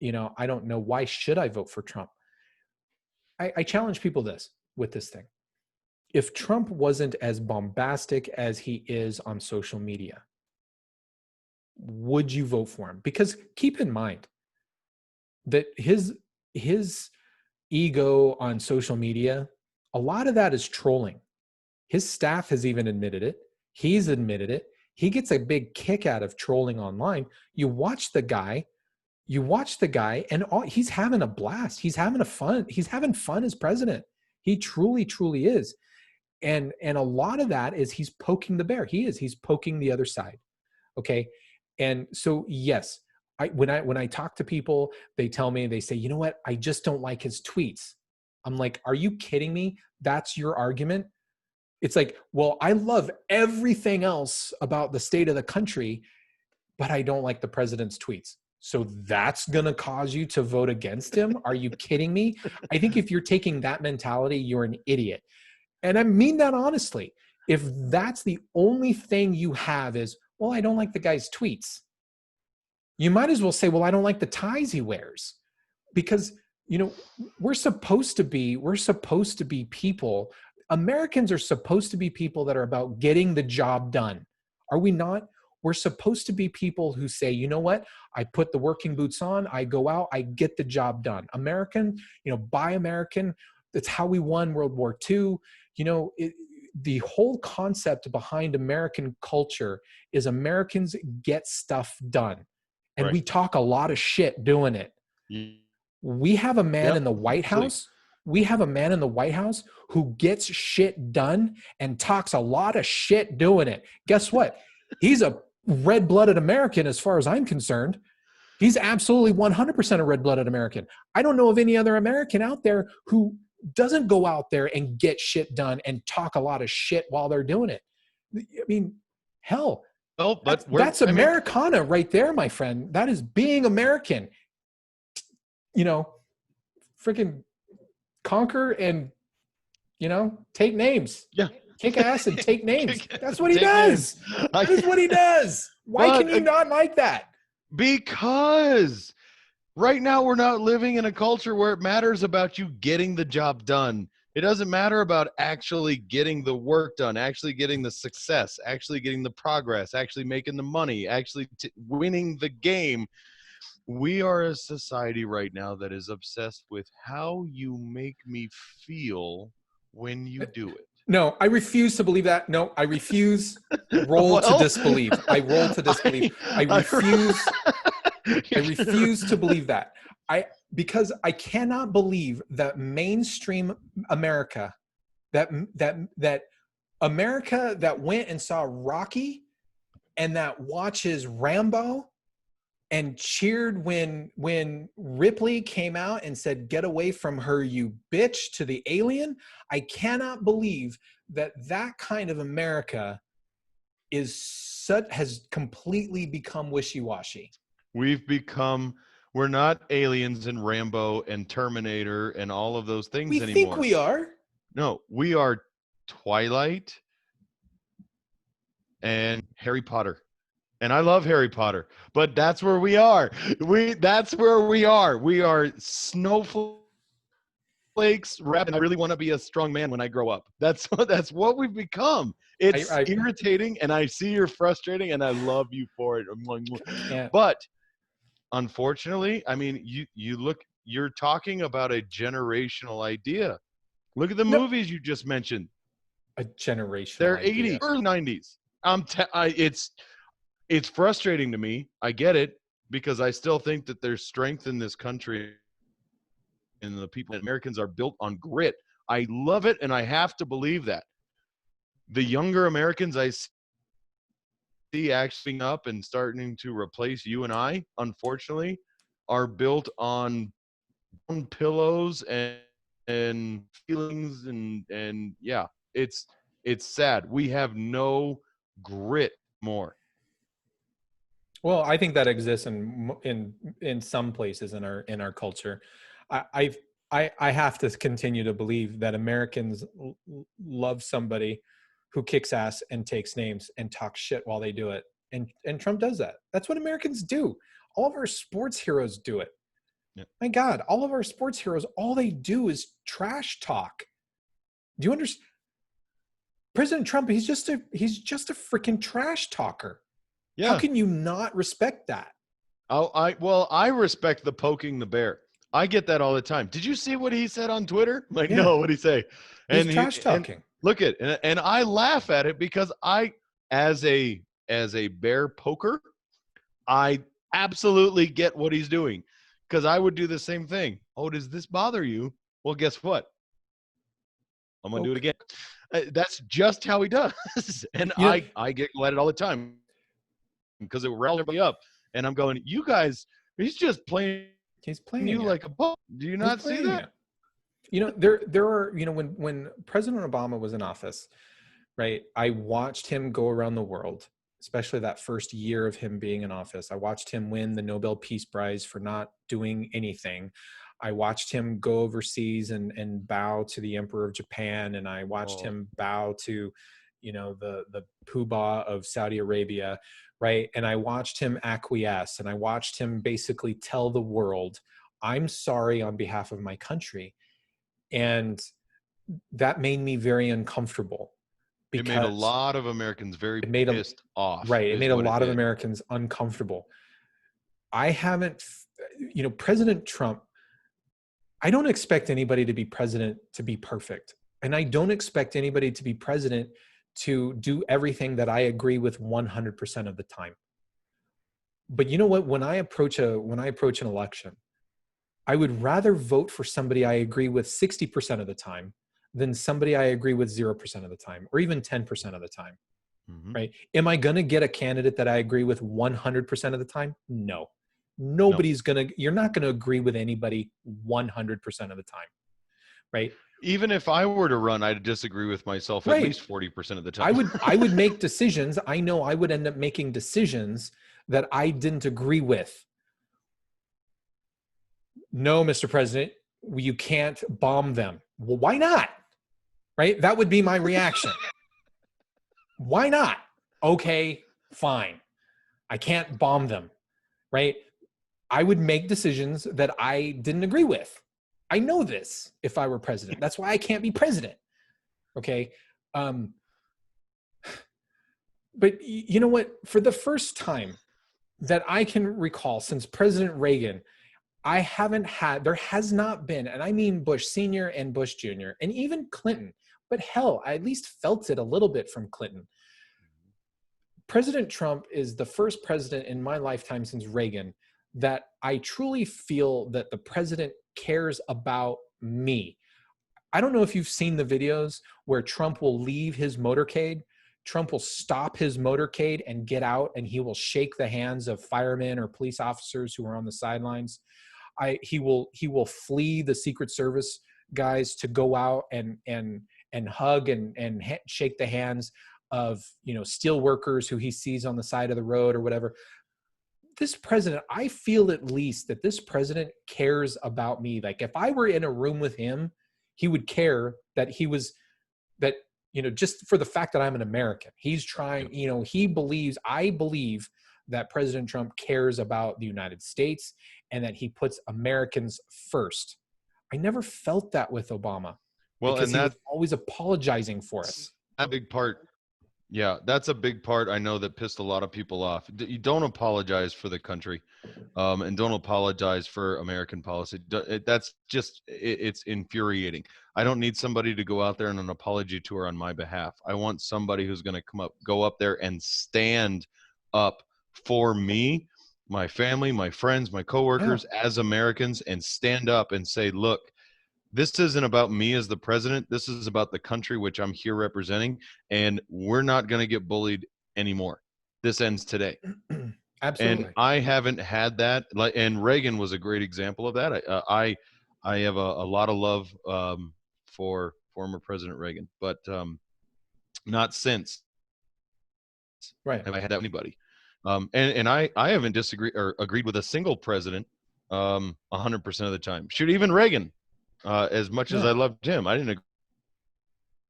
I don't know, why should I vote for Trump? I challenge people with this thing. If Trump wasn't as bombastic as he is on social media, would you vote for him? Because keep in mind that his ego on social media, a lot of that is trolling. His staff has even admitted it. He's admitted it. He gets a big kick out of trolling online. You watch the guy, and he's having a blast. He's having fun as president. He truly, truly is. And a lot of that is he's poking the bear. He's poking the other side. Okay. And so, yes, when I talk to people, they tell me, they say, you know what? I just don't like his tweets. I'm like, are you kidding me? That's your argument? It's like, well, I love everything else about the state of the country, but I don't like the president's tweets. So that's going to cause you to vote against him? Are you kidding me? I think if you're taking that mentality, you're an idiot. And I mean that honestly. If that's the only thing you have is, well, I don't like the guy's tweets, you might as well say, well, I don't like the ties he wears. Because, we're supposed to be people. Americans are supposed to be people that are about getting the job done. Are we not? We're supposed to be people who say, you know what? I put the working boots on, I go out, I get the job done. American, buy American. That's how we won World War II. The whole concept behind American culture is Americans get stuff done. And we talk a lot of shit doing it. We have a man in the White House. We have a man in the White House who gets shit done and talks a lot of shit doing it. Guess what? He's a red-blooded American as far as I'm concerned. He's absolutely 100% a red-blooded American. I don't know of any other American out there who doesn't go out there and get shit done and talk a lot of shit while they're doing it. I mean, hell, that's Americana right there, my friend. That is being American. Freaking conquer and, take names. Yeah. Kick ass and take names. That's what he does. That is what he does. Why can you not like that? Because right now we're not living in a culture where it matters about you getting the job done. It doesn't matter about actually getting the work done, actually getting the success, actually getting the progress, actually making the money, actually winning the game. We are a society right now that is obsessed with how you make me feel when you do it. No, I refuse to believe that. No, I refuse. Roll to disbelieve. I roll to disbelieve. I refuse to believe that. Because I cannot believe that mainstream America, that America that went and saw Rocky and that watches Rambo and cheered when Ripley came out and said, "Get away from her, you bitch," to the alien. I cannot believe that kind of America has completely become wishy-washy. We're not aliens and Rambo and Terminator and all of those things anymore. We think we are. No, we are Twilight and Harry Potter. And I love Harry Potter, but that's where we are. That's where we are. We are snowflakes wrapped. I really want to be a strong man when I grow up. That's what we've become. It's irritating, and I see you're frustrating, and I love you for it. Yeah. But unfortunately, I mean, you're talking about a generational idea. Look at the movies you just mentioned. A generational They're idea. 80s, early 90s. It's frustrating to me. I get it, because I still think that there's strength in this country and the people. Americans are built on grit. I love it, and I have to believe that. The younger Americans I see acting up and starting to replace you and I, unfortunately, are built on pillows and feelings and yeah, it's sad. We have no grit more. Well, I think that exists in some places in our culture. I have to continue to believe that Americans love somebody who kicks ass and takes names and talks shit while they do it. And Trump does that. That's what Americans do. All of our sports heroes do it. Yeah. My God, all of our sports heroes, all they do is trash talk. Do you understand? President Trump, he's just a freaking trash talker. Yeah. How can you not respect that? I respect the poking the bear. I get that all the time. Did you see what he said on Twitter? Like, Yeah. no, what'd he say? He's trash talking. And look at, and I laugh at it because as a bear poker, I absolutely get what he's doing, because I would do the same thing. Oh, does this bother you? Well, guess what? I'm going to do it again. That's just how he does. And I get at it all the time because it riles everybody up. And I'm going, you guys, he's just playing. He's playing you like a ball. Do you not see that? There are, when President Obama was in office, right, I watched him go around the world, especially that first year of him being in office. I watched him win the Nobel Peace Prize for not doing anything. I watched him go overseas and bow to the Emperor of Japan, and I watched him bow to, the Poobah of Saudi Arabia, right? And I watched him acquiesce, and I watched him basically tell the world, I'm sorry on behalf of my country. And that made me very uncomfortable. It made a lot of Americans very pissed off. Right. It made a lot of Americans uncomfortable. I haven't, President Trump, I don't expect anybody to be president to be perfect. And I don't expect anybody to be president to do everything that I agree with 100% of the time. But you know what? When I approach an election, I would rather vote for somebody I agree with 60% of the time than somebody I agree with 0% of the time, or even 10% of the time, right? Am I going to get a candidate that I agree with 100% of the time? No. You're not going to agree with anybody 100% of the time, right? Even if I were to run, I'd disagree with myself at least 40% of the time. I would make decisions. I know I would end up making decisions that I didn't agree with. No, Mr. President, you can't bomb them. Well, why not? Right? That would be my reaction. Why not? Okay, fine. I can't bomb them, right? I would make decisions that I didn't agree with. I know this if I were president. That's why I can't be president. Okay. But you know what? For the first time that I can recall since President Reagan, there has not been, and I mean Bush Sr. and Bush Jr. and even Clinton, but hell, I at least felt it a little bit from Clinton. President Trump is the first president in my lifetime since Reagan that I truly feel that the president cares about me. I don't know if you've seen the videos where Trump will leave his motorcade. Trump will stop his motorcade and get out, and he will shake the hands of firemen or police officers who are on the sidelines. He will flee the Secret Service guys to go out and hug and shake the hands of steel workers who he sees on the side of the road or whatever. This president, I feel at least that this president cares about me. Like if I were in a room with him, he would care that just for the fact that I'm an American. He's trying, I believe that President Trump cares about the United States and that he puts Americans first. I never felt that with Obama. Well, because and he was always apologizing for us. A big part. Yeah, that's a big part. I know that pissed a lot of people off. You don't apologize for the country, and don't apologize for American policy. That's just, it's infuriating. I don't need somebody to go out there and an apology tour on my behalf. I want somebody who's going to go up there and stand up for me, my family, my friends, my coworkers, as Americans, and stand up and say, look, this isn't about me as the president. This is about the country which I'm here representing, and we're not going to get bullied anymore. This ends today. Absolutely. And I haven't had that. And Reagan was a great example of that. I have a lot of love for former President Reagan, but not since. Right. Have I had that with anybody? And I haven't disagreed or agreed with a single president 100% of the time. Shoot, even Reagan. As much as I loved him, I didn't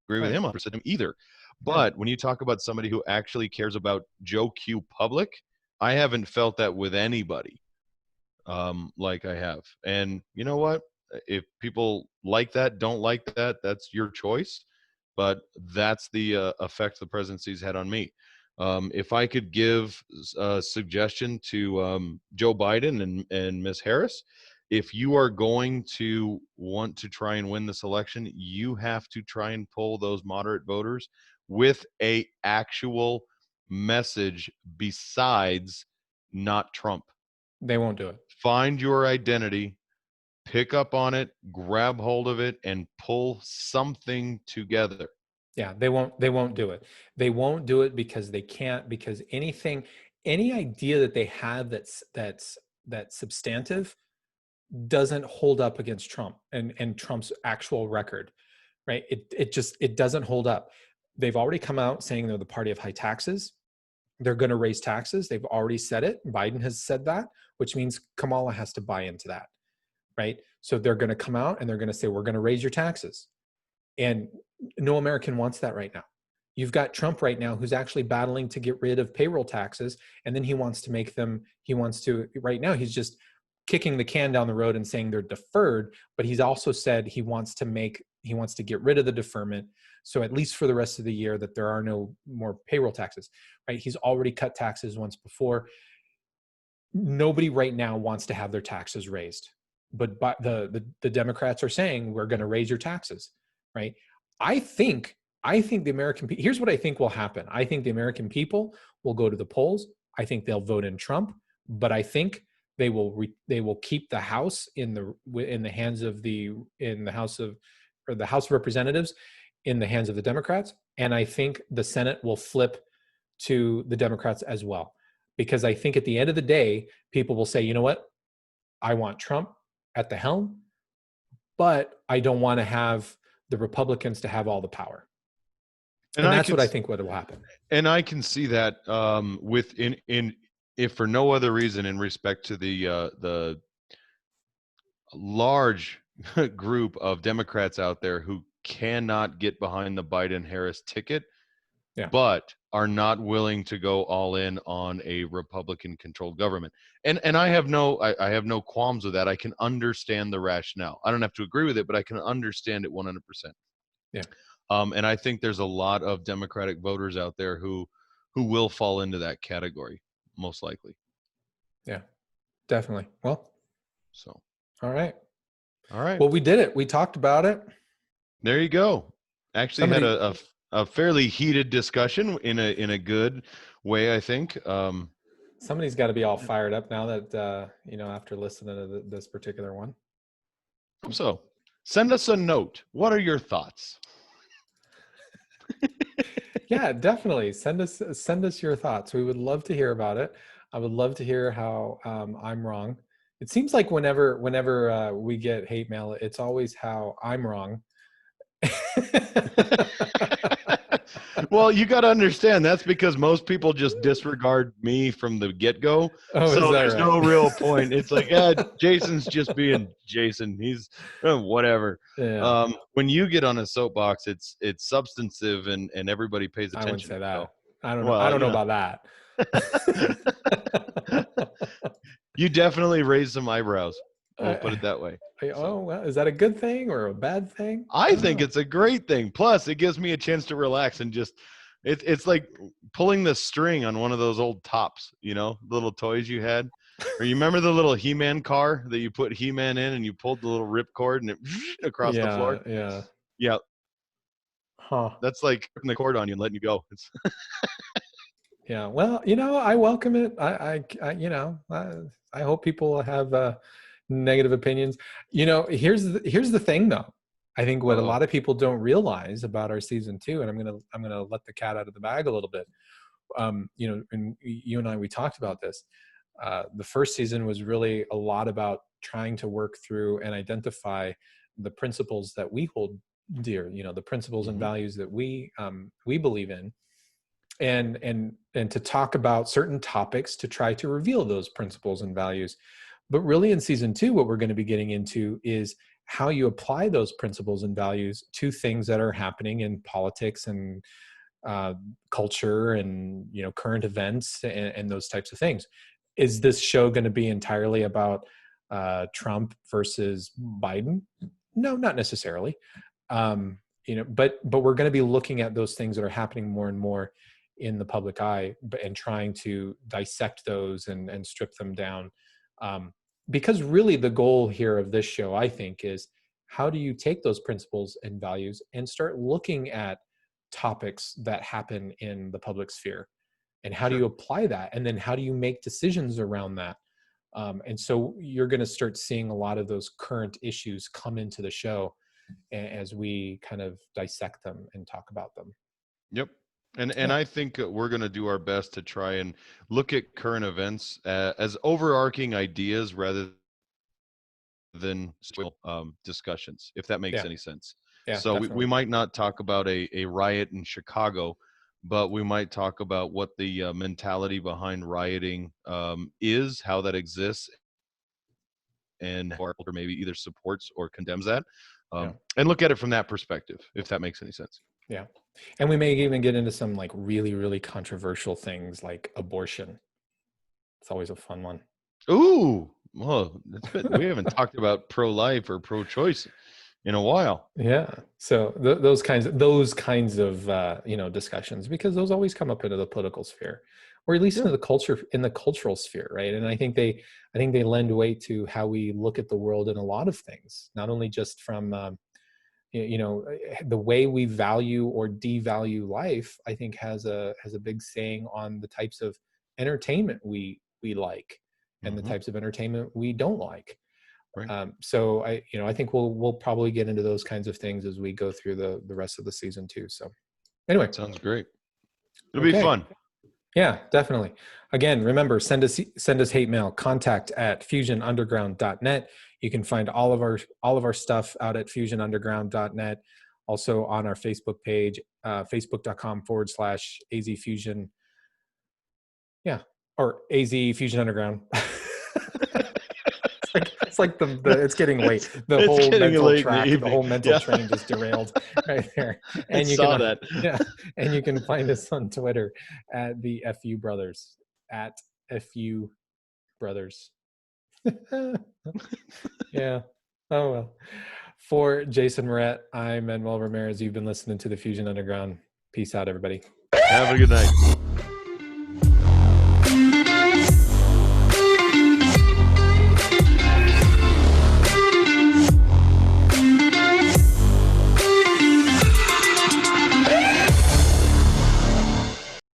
agree with him 100% either. But when you talk about somebody who actually cares about Joe Q public, I haven't felt that with anybody. like I have. And you know what? If people like that, don't like that, that's your choice. But that's the effect the presidency's had on me. If I could give a suggestion to Joe Biden and Miss Harris, if you are going to want to try and win this election, you have to try and pull those moderate voters with a actual message besides not Trump. They won't do it. Find your identity, pick up on it, grab hold of it, and pull something together. Yeah, they won't do it. They won't do it because they can't, because any idea that they have that's substantive doesn't hold up against Trump and Trump's actual record, right? It doesn't hold up. They've already come out saying they're the party of high taxes. They're going to raise taxes. They've already said it. Biden has said that, which means Kamala has to buy into that, right? So they're going to come out and they're going to say, we're going to raise your taxes. And no American wants that right now. You've got Trump right now who's actually battling to get rid of payroll taxes. And then he wants to, right now, he's just kicking the can down the road and saying they're deferred, but he's also said he wants to get rid of the deferment. So at least for the rest of the year that there are no more payroll taxes, right? He's already cut taxes once before. Nobody right now wants to have their taxes raised, but the Democrats are saying we're going to raise your taxes, right? I think the American people, here's what I think will happen. I think the American people will go to the polls. I think they'll vote in Trump, but I think they will keep the House in the House of Representatives in the hands of the Democrats, and I think the Senate will flip to the Democrats as well, because I think at the end of the day, people will say, you know what, I want Trump at the helm, but I don't want to have the Republicans to have all the power. And that's what I think what will happen. And I can see that if for no other reason, in respect to the large group of Democrats out there who cannot get behind the Biden-Harris ticket, but are not willing to go all in on a Republican-controlled government. And I have no qualms with that. I can understand the rationale. I don't have to agree with it, but I can understand it 100%. Yeah. And I think there's a lot of Democratic voters out there who will fall into that category, most likely. Yeah, definitely. Well, so all right. Well, we did it. We talked about it. There you go. Actually, had a fairly heated discussion in a good way, I think. Somebody's got to be all fired up now that after listening to this particular one. So, send us a note. What are your thoughts? Yeah, definitely. Send us your thoughts. We would love to hear about it. I would love to hear how I'm wrong. It seems like whenever we get hate mail, it's always how I'm wrong. Well, you got to understand that's because most people just disregard me from the get-go. So there's no real point. It's like, Jason's just being Jason. He's whatever. Yeah. When you get on a soapbox, it's substantive and everybody pays attention. I wouldn't say that. So, I don't know about that. You definitely raised some eyebrows. We'll put it that way. Well, is that a good thing or a bad thing? I think it's a great thing. Plus, it gives me a chance to relax and just it's like pulling the string on one of those old tops, the little toys you had. Or you remember the little He-Man car that you put He-Man in and you pulled the little rip cord and it across the floor? Yeah. Yeah. Huh. That's like putting the cord on you and letting you go. Yeah. Well, I welcome it. I hope people have negative opinions. Here's the thing though. I think what a lot of people don't realize about our season 2, and I'm gonna let the cat out of the bag a little bit. And you and I, we talked about this. The first season was really a lot about trying to work through and identify the principles that we hold dear, the principles and values that we believe in, and to talk about certain topics to try to reveal those principles and values. But really in season 2, what we're going to be getting into is how you apply those principles and values to things that are happening in politics and culture and current events and those types of things. Is this show going to be entirely about Trump versus Biden? No, not necessarily. But we're going to be looking at those things that are happening more and more in the public eye, and trying to dissect those and strip them down. Because really the goal here of this show, I think, is how do you take those principles and values and start looking at topics that happen in the public sphere, and how do you apply that, and then how do you make decisions around that? And so you're going to start seeing a lot of those current issues come into the show as we kind of dissect them and talk about them. Yep. And I think we're going to do our best to try and look at current events as overarching ideas rather than discussions, if that makes any sense. Yeah, so we might not talk about a riot in Chicago, but we might talk about what the mentality behind rioting is, how that exists, and or maybe either supports or condemns that, and look at it from that perspective, if that makes any sense. Yeah. And we may even get into some like really, really controversial things like abortion. It's always a fun one. Ooh, well, we haven't talked about pro-life or pro-choice in a while. Yeah. So those kinds of discussions, because those always come up into the political sphere, or at least in the cultural sphere, right? And I think they lend weight to how we look at the world in a lot of things, not only just from the way we value or devalue life. I think has a big saying on the types of entertainment we like, and the types of entertainment we don't like. Right. So I think we'll probably get into those kinds of things as we go through the rest of the season too. So anyway, sounds great. It'll be fun. Yeah, definitely. Again, remember, send us hate mail, contact@fusionunderground.net. You can find all of our stuff out at fusionunderground.net. Also on our Facebook page, facebook.com/azfusion. Yeah. Or AZ Fusion Underground. It's like it's getting late. The whole mental train just derailed right there. And you saw that. Yeah. And you can find us on Twitter at the FU Brothers, at FU Brothers. Yeah. Oh well. For Jason Moret, I'm Manuel Ramirez. You've been listening to the Fusion Underground. Peace out, everybody. Have a good night.